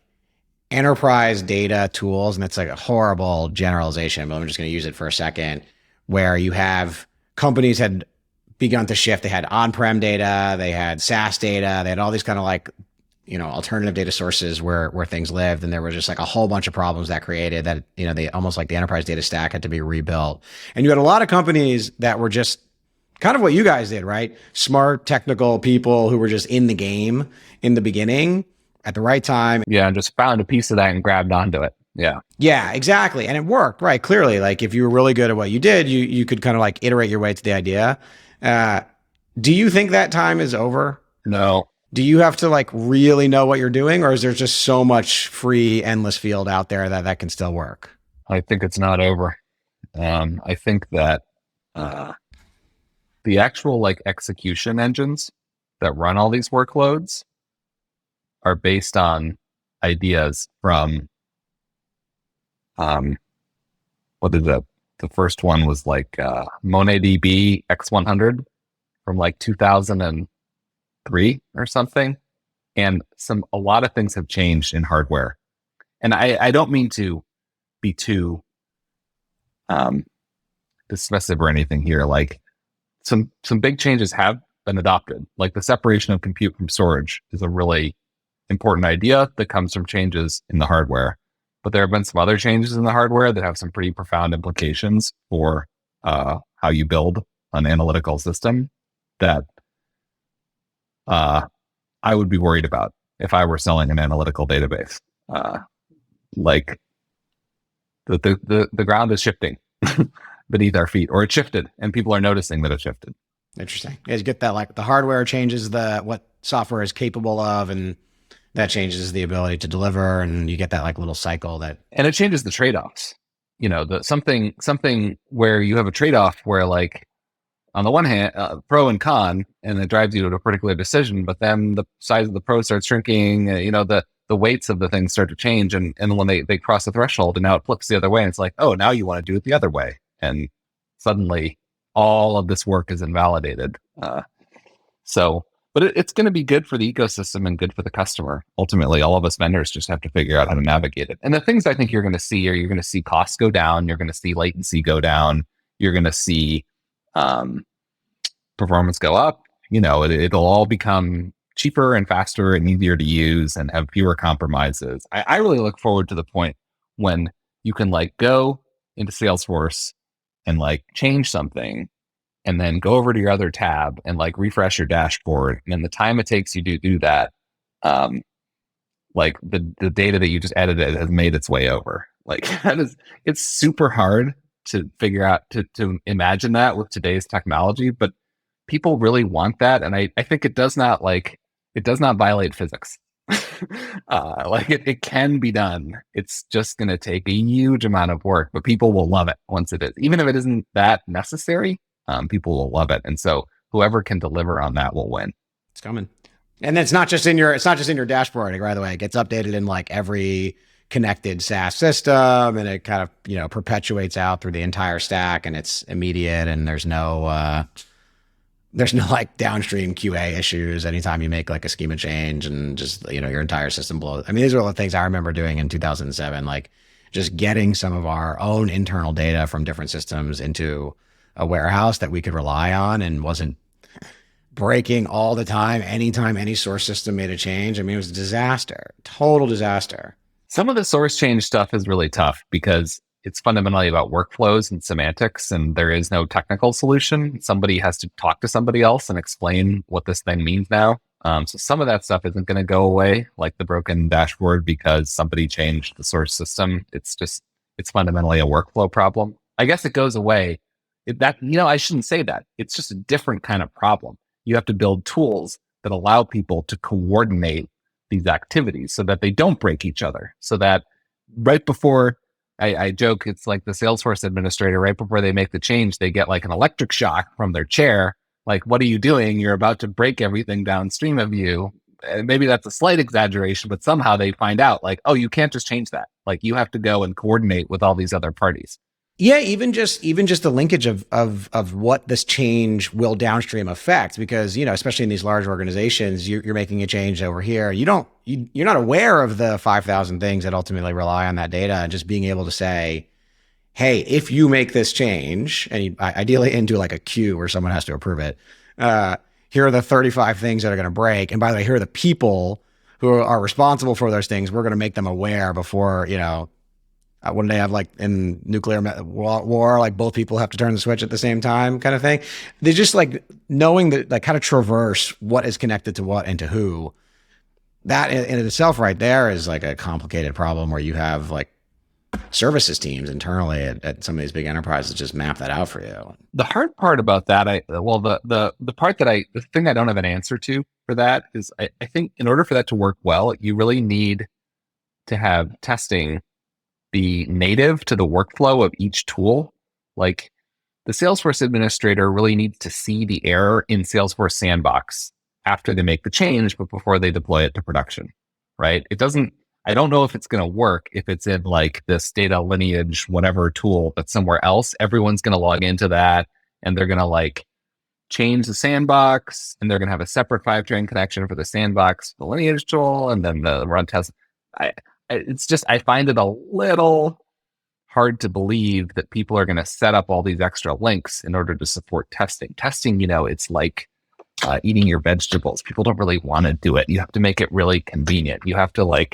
Speaker 2: enterprise data tools, and it's like a horrible generalization, but I'm just going to use it for a second, where you have companies had begun to shift. They had on-prem data, they had SaaS data, they had all these kind of like, alternative data sources where things lived. And there was just like a whole bunch of problems that created that, they almost like the enterprise data stack had to be rebuilt. And you had a lot of companies that were just kind of what you guys did, right? Smart, technical people who were just in the game in the beginning at the right time.
Speaker 3: Yeah, and just found a piece of that and grabbed onto it. Yeah.
Speaker 2: Yeah, exactly. And it worked, right? Clearly, like if you were really good at what you did, you could kind of like iterate your way to the idea. Do you think that time is over?
Speaker 3: No.
Speaker 2: Do you have to like really know what you're doing, or is there just so much free, endless field out there that can still work?
Speaker 3: I think it's not over. I think that the actual like execution engines that run all these workloads are based on ideas from what is it? The first one was like MonadDB X100 from like 2003 or something. And a lot of things have changed in hardware. And I don't mean to be too dismissive or anything here. Like some big changes have been adopted. Like the separation of compute from storage is a really important idea that comes from changes in the hardware. But there have been some other changes in the hardware that have some pretty profound implications for how you build an analytical system that I would be worried about if I were selling an analytical database. Like the ground is shifting beneath our feet, or it shifted, and people are noticing that it shifted.
Speaker 2: Interesting. You guys get that, like the hardware changes what software is capable of, and that changes the ability to deliver, and you get that like little cycle
Speaker 3: and it changes the trade-offs. Something where you have a trade-off where like on the one hand, pro and con, and it drives you to a particular decision, but then the size of the pro starts shrinking, the weights of the things start to change, and when they cross the threshold, and now it flips the other way, and it's like, oh, now you want to do it the other way. And suddenly all of this work is invalidated. But it's going to be good for the ecosystem and good for the customer. Ultimately, all of us vendors just have to figure out how to navigate it. And the things I think you're going to see are you're going to see costs go down. You're going to see latency go down. You're going to see performance go up. It'll all become cheaper and faster and easier to use and have fewer compromises. I really look forward to the point when you can like go into Salesforce and like change something, and then go over to your other tab and like refresh your dashboard. And then the time it takes you to do that, like the data that you just edited has made its way over. Like it's super hard to figure out, to imagine that with today's technology, but people really want that. And I think it does not violate physics. Like it can be done. It's just going to take a huge amount of work, but people will love it once it is. Even if it isn't that necessary, people will love it. And so whoever can deliver on that will win.
Speaker 2: It's coming. And it's not just in your dashboard, by the way. It gets updated in like every connected SaaS system, and it kind of, perpetuates out through the entire stack, and it's immediate, and there's no like downstream QA issues anytime you make like a schema change and just, your entire system blows. I mean, these are all the things I remember doing in 2007, like just getting some of our own internal data from different systems into a warehouse that we could rely on and wasn't breaking all the time, anytime any source system made a change. I mean, it was a disaster, total disaster.
Speaker 3: Some of the source change stuff is really tough because it's fundamentally about workflows and semantics, and there is no technical solution. Somebody has to talk to somebody else and explain what this thing means now. So some of that stuff isn't going to go away, like the broken dashboard, because somebody changed the source system. It's fundamentally a workflow problem. I guess it goes away. I shouldn't say that. It's just a different kind of problem. You have to build tools that allow people to coordinate these activities so that they don't break each other. So that right before, I joke, it's like the Salesforce administrator, right before they make the change, they get like an electric shock from their chair. Like, what are you doing? You're about to break everything downstream of you. And maybe that's a slight exaggeration, but somehow they find out like, oh, you can't just change that. Like, you have to go and coordinate with all these other parties.
Speaker 2: Yeah, even just the linkage of what this change will downstream affect, because especially in these large organizations, you're making a change over here. You're not aware of the 5,000 things that ultimately rely on that data, and just being able to say, hey, if you make this change, and ideally into like a queue where someone has to approve it, here are the 35 things that are going to break, and by the way, here are the people who are responsible for those things. We're going to make them aware before when they have like in nuclear war, like both people have to turn the switch at the same time kind of thing. They just like knowing that, like how to traverse what is connected to what and to who. That in itself right there is like a complicated problem where you have like services teams internally at some of these big enterprises just map that out for you.
Speaker 3: The hard part about that, the thing I don't have an answer to for that is I think in order for that to work well, you really need to have testing be native to the workflow of each tool. Like the Salesforce administrator really needs to see the error in Salesforce Sandbox after they make the change, but before they deploy it to production, right? I don't know if it's going to work if it's in like this data lineage, whatever tool that's somewhere else. Everyone's going to log into that and they're going to like change the Sandbox, and they're going to have a separate 5-train connection for the Sandbox, the lineage tool, and then the run test. I find it a little hard to believe that people are going to set up all these extra links in order to support testing. Testing, it's like eating your vegetables. People don't really want to do it. You have to make it really convenient. You have to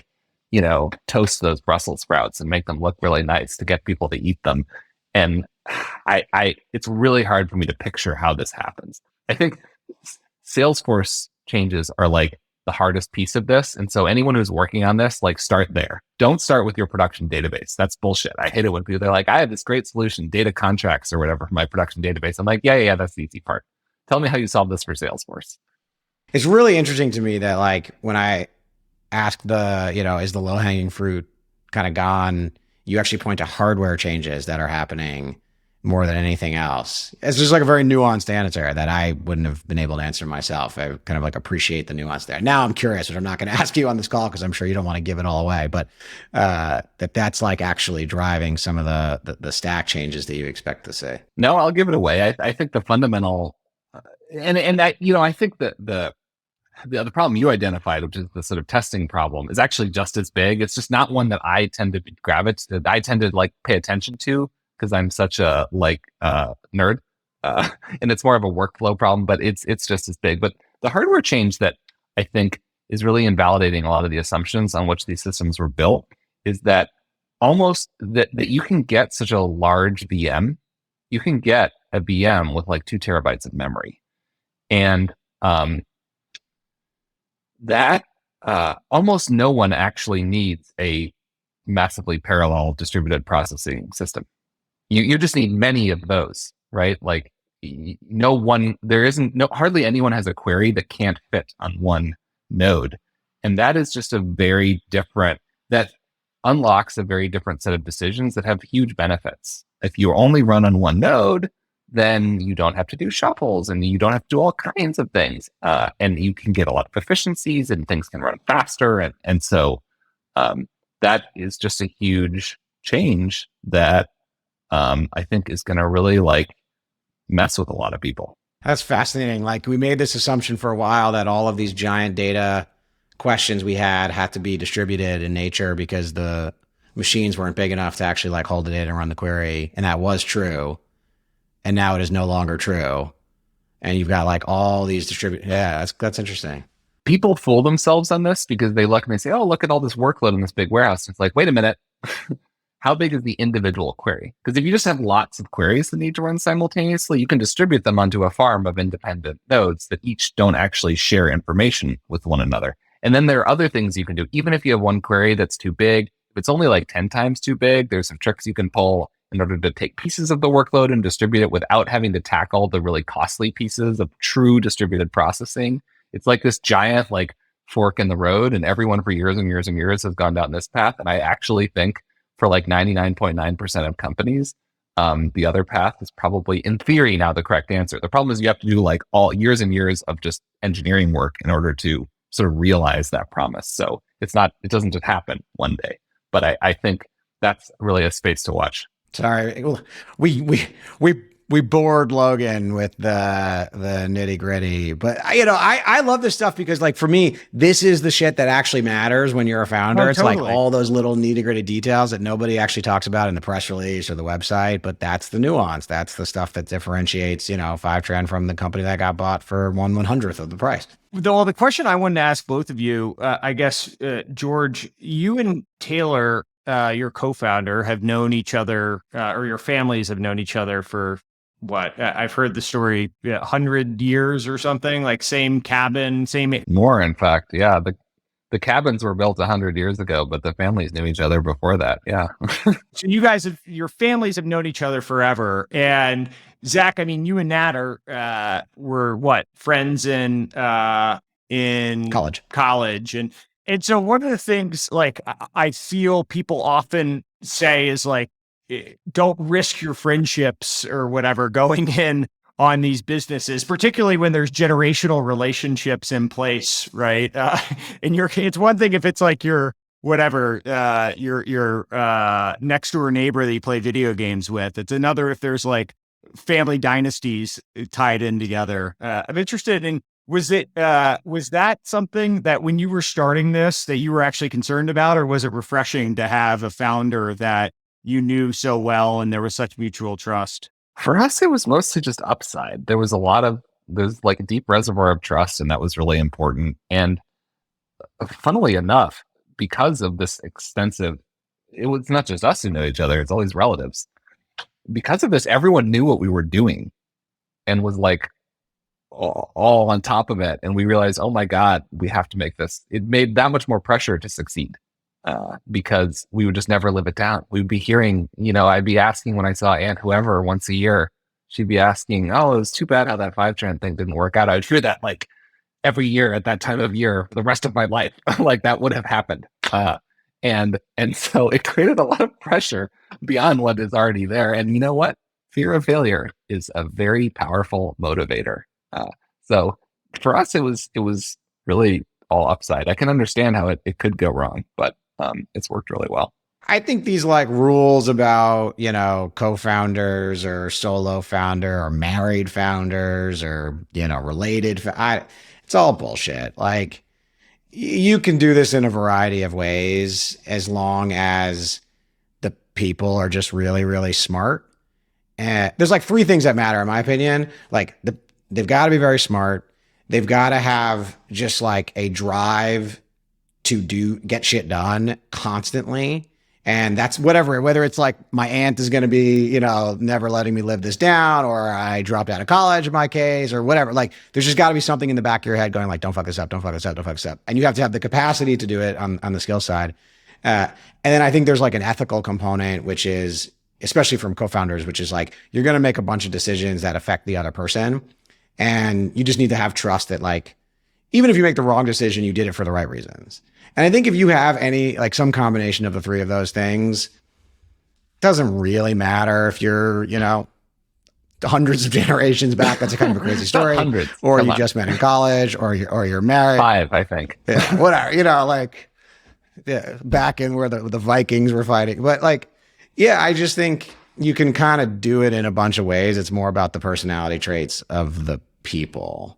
Speaker 3: toast those Brussels sprouts and make them look really nice to get people to eat them. And it's really hard for me to picture how this happens. I think Salesforce changes are like the hardest piece of this. And so anyone who's working on this, like start there. Don't start with your production database. That's bullshit. I hate it when people, they're like, I have this great solution, data contracts or whatever for my production database. I'm like, yeah, that's the easy part. Tell me how you solve this for Salesforce.
Speaker 2: It's really interesting to me that like when I ask is the low hanging fruit kind of gone, you actually point to hardware changes that are happening more than anything else. It's just like a very nuanced answer that I wouldn't have been able to answer myself. I kind of like appreciate the nuance there. Now I'm curious, which I'm not going to ask you on this call because I'm sure you don't want to give it all away, but that's like actually driving some of the stack changes that you expect to see.
Speaker 3: No, I'll give it away. I think the fundamental, I think that the problem you identified, which is the sort of testing problem, is actually just as big. It's just not one that I tend to gravitate. I tend to like pay attention to, because I'm such a nerd, and it's more of a workflow problem, but it's just as big. But the hardware change that I think is really invalidating a lot of the assumptions on which these systems were built is that almost that you can get such a large VM. You can get a VM with like 2 terabytes of memory, and that almost no one actually needs a massively parallel distributed processing system. You just need many of those, right? Like hardly anyone has a query that can't fit on one node. And that is just that unlocks a very different set of decisions that have huge benefits. If you only run on one node, then you don't have to do shuffles and you don't have to do all kinds of things. And you can get a lot of efficiencies and things can run faster. And so that is just a huge change that I think is going to really like mess with a lot of people.
Speaker 2: That's fascinating. Like we made this assumption for a while that all of these giant data questions we had to be distributed in nature because the machines weren't big enough to actually like hold the data and run the query. And that was true. And now it is no longer true. And you've got like all these distributed. Yeah, that's interesting.
Speaker 3: People fool themselves on this because they look and they say, oh, look at all this workload in this big warehouse. It's like, wait a minute. How big is the individual query? Because if you just have lots of queries that need to run simultaneously, you can distribute them onto a farm of independent nodes that each don't actually share information with one another. And then there are other things you can do. Even if you have one query that's too big, if it's only like 10 times too big, there's some tricks you can pull in order to take pieces of the workload and distribute it without having to tackle the really costly pieces of true distributed processing. It's like this giant like fork in the road, and everyone for years and years and years has gone down this path. And I actually think for like 99.9% of companies, the other path is probably, in theory, now the correct answer. The problem is you have to do like all years and years of just engineering work in order to sort of realize that promise. So it doesn't just happen one day. But I think that's really a space to watch.
Speaker 2: Sorry, we bored Logan with the nitty gritty, but I love this stuff because like for me, this is the shit that actually matters when you're a founder. It's
Speaker 4: totally.
Speaker 2: like all those little nitty gritty details that nobody actually talks about in the press release or the website, but that's the nuance. That's the stuff that differentiates, Fivetran from the company that got bought for 1/100th of the price.
Speaker 4: Though the question I wanted to ask both of you, I guess, George, you and Taylor, your co-founder, have known each other, or your families have known each other for what? I've heard the story, 100 years or something, like same cabin, same.
Speaker 3: More, in fact. Yeah. The cabins were built 100 years ago, but the families knew each other before that. Yeah.
Speaker 4: So you guys your families have known each other forever. And Zach, I mean, you and Nat were what, friends in college. And so one of the things like I feel people often say is like, don't risk your friendships or whatever going in on these businesses, particularly when there's generational relationships in place, right? In your case, it's one thing if it's like your next door neighbor that you play video games with. It's another if there's like family dynasties tied in together. I'm interested in, was that something that when you were starting this that you were actually concerned about, or was it refreshing to have a founder that you knew so well and there was such mutual trust?
Speaker 3: For us, it was mostly just upside. There's like a deep reservoir of trust, and that was really important. And funnily enough, because of this extensive, it was not just us who know each other, it's all these relatives. Because of this, everyone knew what we were doing and was like all on top of it. And we realized, oh my God, we have to make this. It made that much more pressure to succeed. Because we would just never live it down. We'd be hearing, I'd be asking when I saw Aunt whoever once a year, she'd be asking, oh, it was too bad how that Fivetran thing didn't work out. I'd hear that like every year at that time of year for the rest of my life. Like that would have happened. And so it created a lot of pressure beyond what is already there. And you know what? Fear of failure is a very powerful motivator. So for us, it was really all upside. I can understand how it could go wrong, but it's worked really well.
Speaker 2: I think these like rules about, co-founders or solo founder or married founders or, related, it's all bullshit. Like you can do this in a variety of ways as long as the people are just really, really smart. And there's like three things that matter in my opinion. Like they've got to be very smart. They've got to have just like a drive to get shit done constantly. And that's whether it's like my aunt is going to be, never letting me live this down, or I dropped out of college in my case, or whatever. Like there's just got to be something in the back of your head going like, don't fuck this up, don't fuck this up, don't fuck this up. And you have to have the capacity to do it on the skill side. And then I think there's like an ethical component, which is, especially from co-founders, which is like, you're going to make a bunch of decisions that affect the other person. And you just need to have trust that like, even if you make the wrong decision, you did it for the right reasons. And I think if you have some combination of the three of those things, it doesn't really matter if you're, hundreds of generations back. That's a kind of a crazy story.
Speaker 3: Hundreds.
Speaker 2: Or
Speaker 3: Come
Speaker 2: you
Speaker 3: on.
Speaker 2: just met in college, or you're married.
Speaker 3: 5, I think.
Speaker 2: Yeah, whatever. Like back in where the Vikings were fighting. But like, yeah, I just think you can kind of do it in a bunch of ways. It's more about the personality traits of the people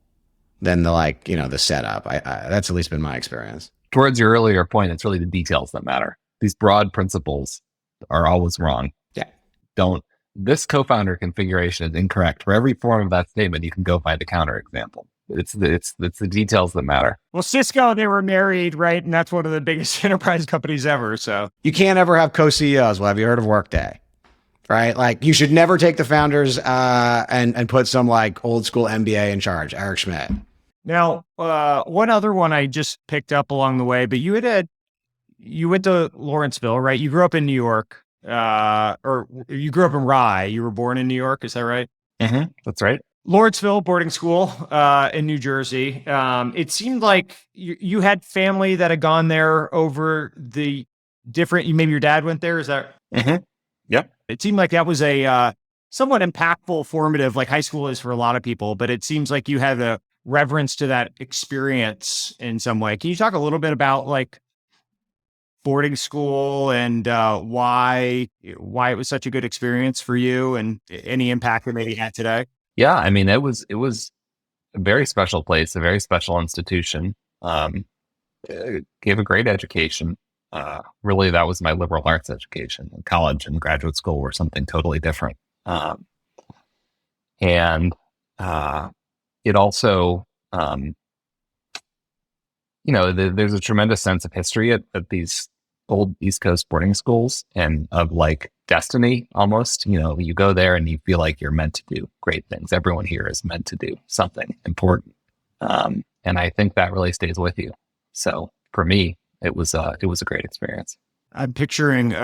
Speaker 2: than the setup. That's at least been my experience.
Speaker 3: Towards your earlier point, it's really the details that matter. These broad principles are always wrong.
Speaker 2: Yeah.
Speaker 3: This co-founder configuration is incorrect. For every form of that statement, you can go find a counterexample. It's the details that matter.
Speaker 4: Well, Cisco, they were married, right? And that's one of the biggest enterprise companies ever. So
Speaker 2: You can't ever have co-CEOs. Well, have you heard of Workday? Right? Like, you should never take the founders and put some like old school MBA in charge, Eric Schmidt.
Speaker 4: now, one other one I just picked up along the way, but you went to Lawrenceville, right? You grew up in New York, or you grew up in Rye. You were born in New York. Is that right?
Speaker 3: Mm-hmm. That's right.
Speaker 4: Lawrenceville boarding school in New Jersey. It seemed like you had family that had gone there over the different. Maybe your dad went there. Is that?
Speaker 3: Mm-hmm. Yep.
Speaker 4: It seemed like that was a somewhat impactful, formative, like high school is for a lot of people. But it seems like you had a reverence to that experience in some way. Can you talk a little bit about like boarding school and why it was such a good experience for you and any impact it maybe had today?
Speaker 3: Yeah, I mean, it was a very special place, a very special institution. It gave a great education. Really, that was my liberal arts education. College and graduate school were something totally different. And it also, there's a tremendous sense of history at these old East Coast boarding schools and of like destiny almost. You go there and you feel like you're meant to do great things. Everyone here is meant to do something important. And I think that really stays with you. So for me, it was a great experience.
Speaker 4: I'm picturing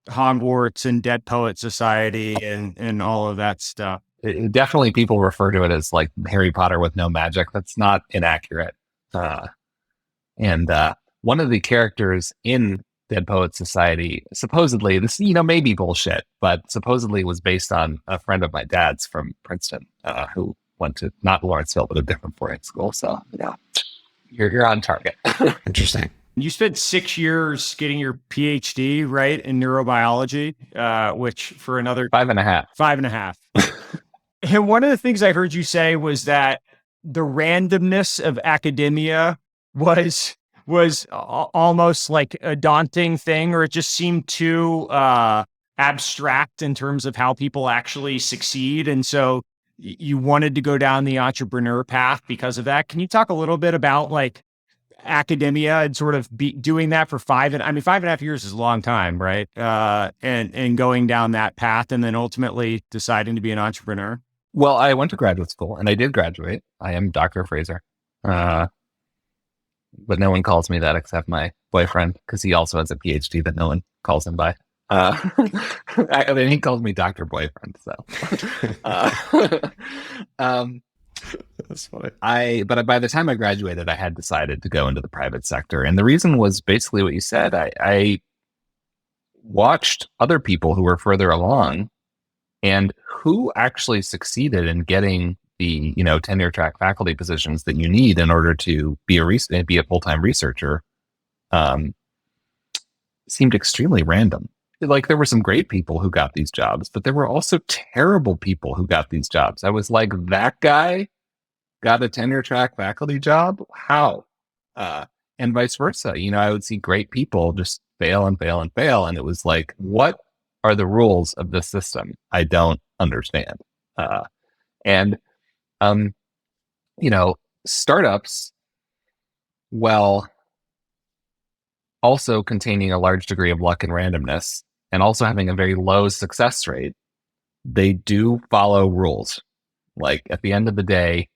Speaker 4: Hogwarts and Dead Poet Society and all of that stuff.
Speaker 3: Definitely people refer to it as like Harry Potter with no magic. That's not inaccurate. And one of the characters in Dead Poet Society, supposedly, this, may be bullshit, but supposedly was based on a friend of my dad's from Princeton, who went to not Lawrenceville, but a different boarding school. So, you're on target.
Speaker 2: Interesting.
Speaker 4: You spent 6 years getting your PhD, right, in neurobiology, which for another
Speaker 3: 5.5.
Speaker 4: 5.5. And one of the things I heard you say was that the randomness of academia was almost like a daunting thing, or it just seemed too abstract in terms of how people actually succeed. And so you wanted to go down the entrepreneur path because of that. Can you talk a little bit about like academia and sort of doing that for 5.5 years is a long time, right? And going down that path and then ultimately deciding to be an entrepreneur?
Speaker 3: Well, I went to graduate school and I did graduate. I am Dr. Fraser. But no one calls me that except my boyfriend, because he also has a PhD that no one calls him by. I mean, he calls me Dr. Boyfriend. So,
Speaker 2: That's funny.
Speaker 3: But by the time I graduated, I had decided to go into the private sector, and the reason was basically what you said. I watched other people who were further along, and who actually succeeded in getting the tenure track faculty positions that you need in order to be a full-time researcher, seemed extremely random. Like, there were some great people who got these jobs, but there were also terrible people who got these jobs. I was like, that guy got a tenure track faculty job? How? And vice versa. I would see great people just fail and fail and fail. And it was like, what are the rules of this system? I don't understand. Startups, well, also containing a large degree of luck and randomness, and also having a very low success rate, they do follow rules. Like, at the end of the day,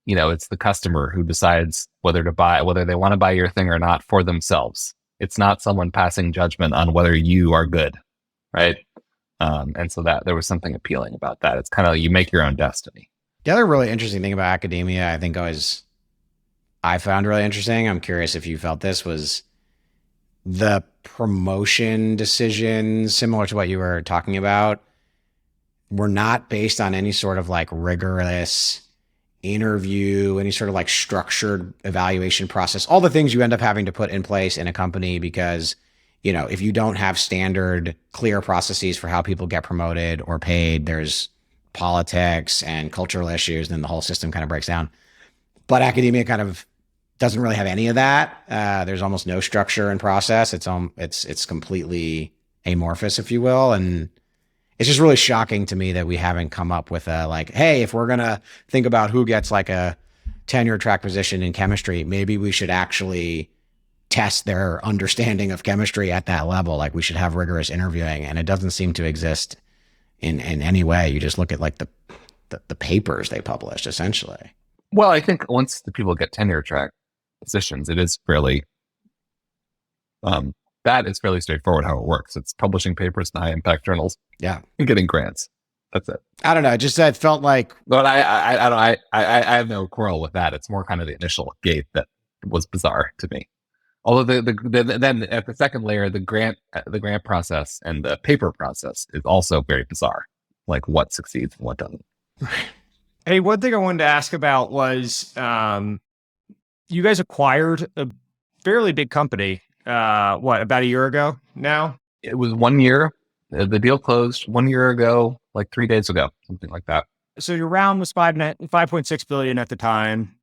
Speaker 3: it's the customer who decides whether they want to buy your thing or not for themselves. It's not someone passing judgment on whether you are good, right? And so that there was something appealing about that. It's kind of, you make your own destiny.
Speaker 2: The other really interesting thing about academia, I found really interesting, I'm curious if you felt this, was the promotion decisions, similar to what you were talking about. were not based on any sort of like rigorous interview, any sort of like structured evaluation process, all the things you end up having to put in place in a company because, you know, if you don't have standard clear processes for how people get promoted or paid, there's politics and cultural issues, then the whole system kind of breaks down. But academia kind of doesn't really have any of that. There's almost no structure and process. It's completely amorphous, if you will. And it's just really shocking to me that we haven't come up with a like, hey, if we're going to think about who gets like a tenure track position in chemistry, maybe we should actually test their understanding of chemistry at that level. Like we should have rigorous interviewing, and it doesn't seem to exist in any way. You just look at like the papers they published essentially.
Speaker 3: Well, I think once the people get tenure track positions, it is fairly, that is fairly straightforward how it works. It's publishing papers in high impact journals.
Speaker 2: Yeah.
Speaker 3: And getting grants. That's it.
Speaker 2: I don't know. It just it felt like.
Speaker 3: But I have no quarrel with that. It's more kind of the initial gate that was bizarre to me. Although then at the second layer, the grant process and the paper process is also very bizarre. Like what succeeds and what doesn't.
Speaker 1: Hey, one thing I wanted to ask about was you guys acquired a fairly big company, about a year ago now?
Speaker 3: It was 1 year. The deal closed 1 year ago, like 3 days ago, something like that.
Speaker 1: So your round was 5.6 billion at the time.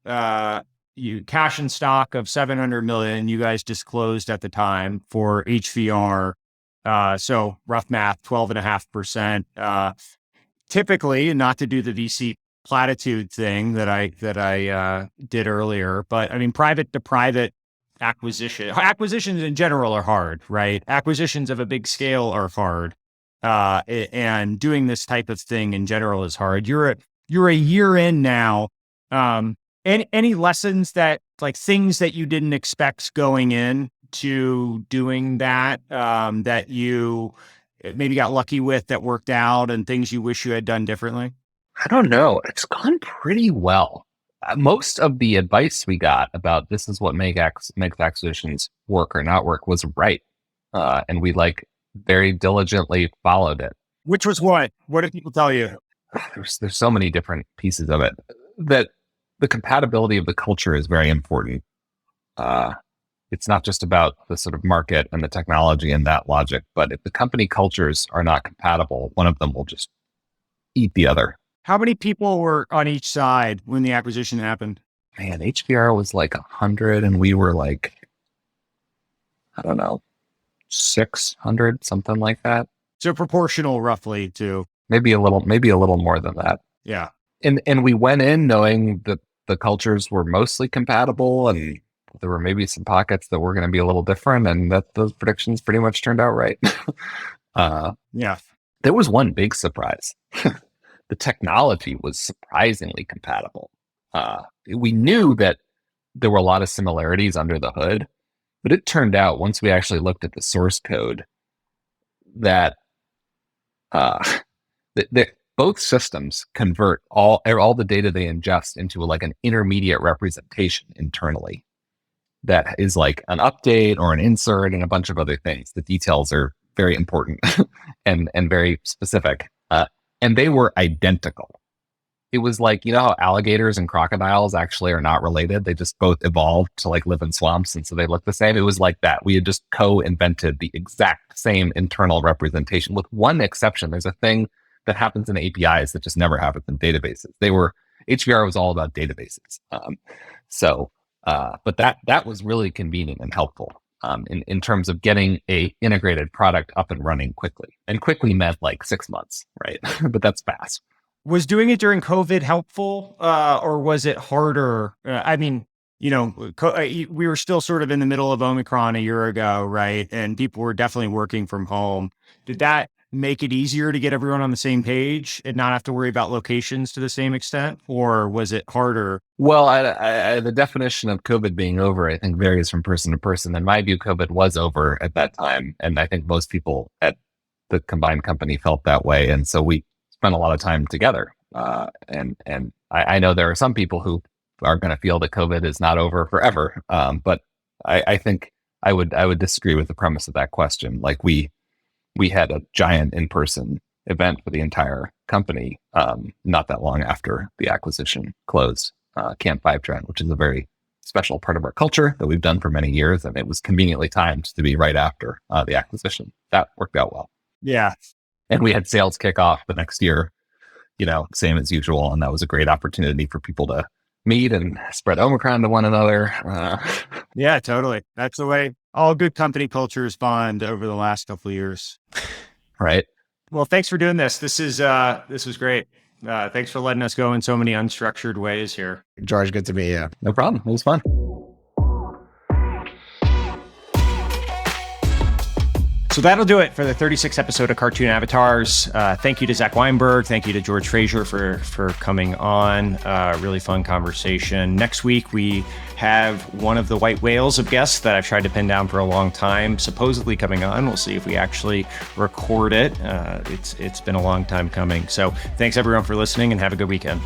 Speaker 1: You cash in stock of 700 million. You guys disclosed at the time for HVR. So rough math, 12.5%. Typically, not to do the VC platitude thing that I did earlier, but I mean, private to private acquisitions in general are hard, right? Acquisitions of a big scale are hard. And doing this type of thing in general is hard. You're a year in now. Any lessons that like things that you didn't expect going in to doing that, that you maybe got lucky with that worked out, and things you wish you had done differently?
Speaker 3: I don't know. It's gone pretty well. Most of the advice we got about this is what makes acquisitions work or not work was right. And we like very diligently followed it.
Speaker 1: Which was what? What did people tell you?
Speaker 3: There's so many different pieces of it. That the compatibility of the culture is very important. It's not just about the sort of market and the technology and that logic, but if the company cultures are not compatible, one of them will just eat the other.
Speaker 1: How many people were on each side when the acquisition happened?
Speaker 3: Man, HBR was like 100 and we were like, I don't know, 600, something like that.
Speaker 1: So proportional roughly to
Speaker 3: maybe a little more than that.
Speaker 1: Yeah.
Speaker 3: And we went in knowing that the cultures were mostly compatible and there were maybe some pockets that were going to be a little different, and that those predictions pretty much turned out right.
Speaker 1: Yeah.
Speaker 3: There was one big surprise. The technology was surprisingly compatible. We knew that there were a lot of similarities under the hood, but it turned out once we actually looked at the source code that both systems convert all the data they ingest into like an intermediate representation internally. That is like an update or an insert and a bunch of other things. The details are very important and very specific. And they were identical. It was like, you know how alligators and crocodiles actually are not related? They just both evolved to like live in swamps, and so they look the same. It was like that. We had just co-invented the exact same internal representation with one exception. There's a thing that happens in APIs that just never happens in databases. HBR was all about databases. But that was really convenient and helpful in terms of getting a integrated product up and running quickly. And quickly meant like 6 months, right? But that's fast.
Speaker 1: Was doing it during COVID helpful, or was it harder? I mean, we were still sort of in the middle of Omicron a year ago, right? And people were definitely working from home. Did that make it easier to get everyone on the same page and not have to worry about locations to the same extent? Or was it harder?
Speaker 3: Well, the definition of COVID being over, I think, varies from person to person. In my view, COVID was over at that time. And I think most people at the combined company felt that way. And so we spent a lot of time together. And I know there are some people who are going to feel that COVID is not over forever. But I think I would disagree with the premise of that question. Like we had a giant in-person event for the entire company not that long after the acquisition closed, Camp 5 Trend, which is a very special part of our culture that we've done for many years. And it was conveniently timed to be right after the acquisition. That worked out well.
Speaker 4: Yeah.
Speaker 3: And we had sales kick off the next year, same as usual. And that was a great opportunity for people to meet and spread Omicron to one another.
Speaker 4: Yeah, totally. That's the way all good company cultures bond over the last couple of years.
Speaker 3: Right.
Speaker 4: Well, thanks for doing this. This was great. Thanks for letting us go in so many unstructured ways here.
Speaker 2: George, good to meet you.
Speaker 3: No problem. It was fun.
Speaker 1: So that'll do it for the 36th episode of Cartoon Avatars. Thank you to Zach Weinberg. Thank you to George Fraser for coming on. Really fun conversation. Next week, we have one of the white whales of guests that I've tried to pin down for a long time, supposedly coming on. We'll see if we actually record it. It's been a long time coming. So thanks everyone for listening and have a good weekend.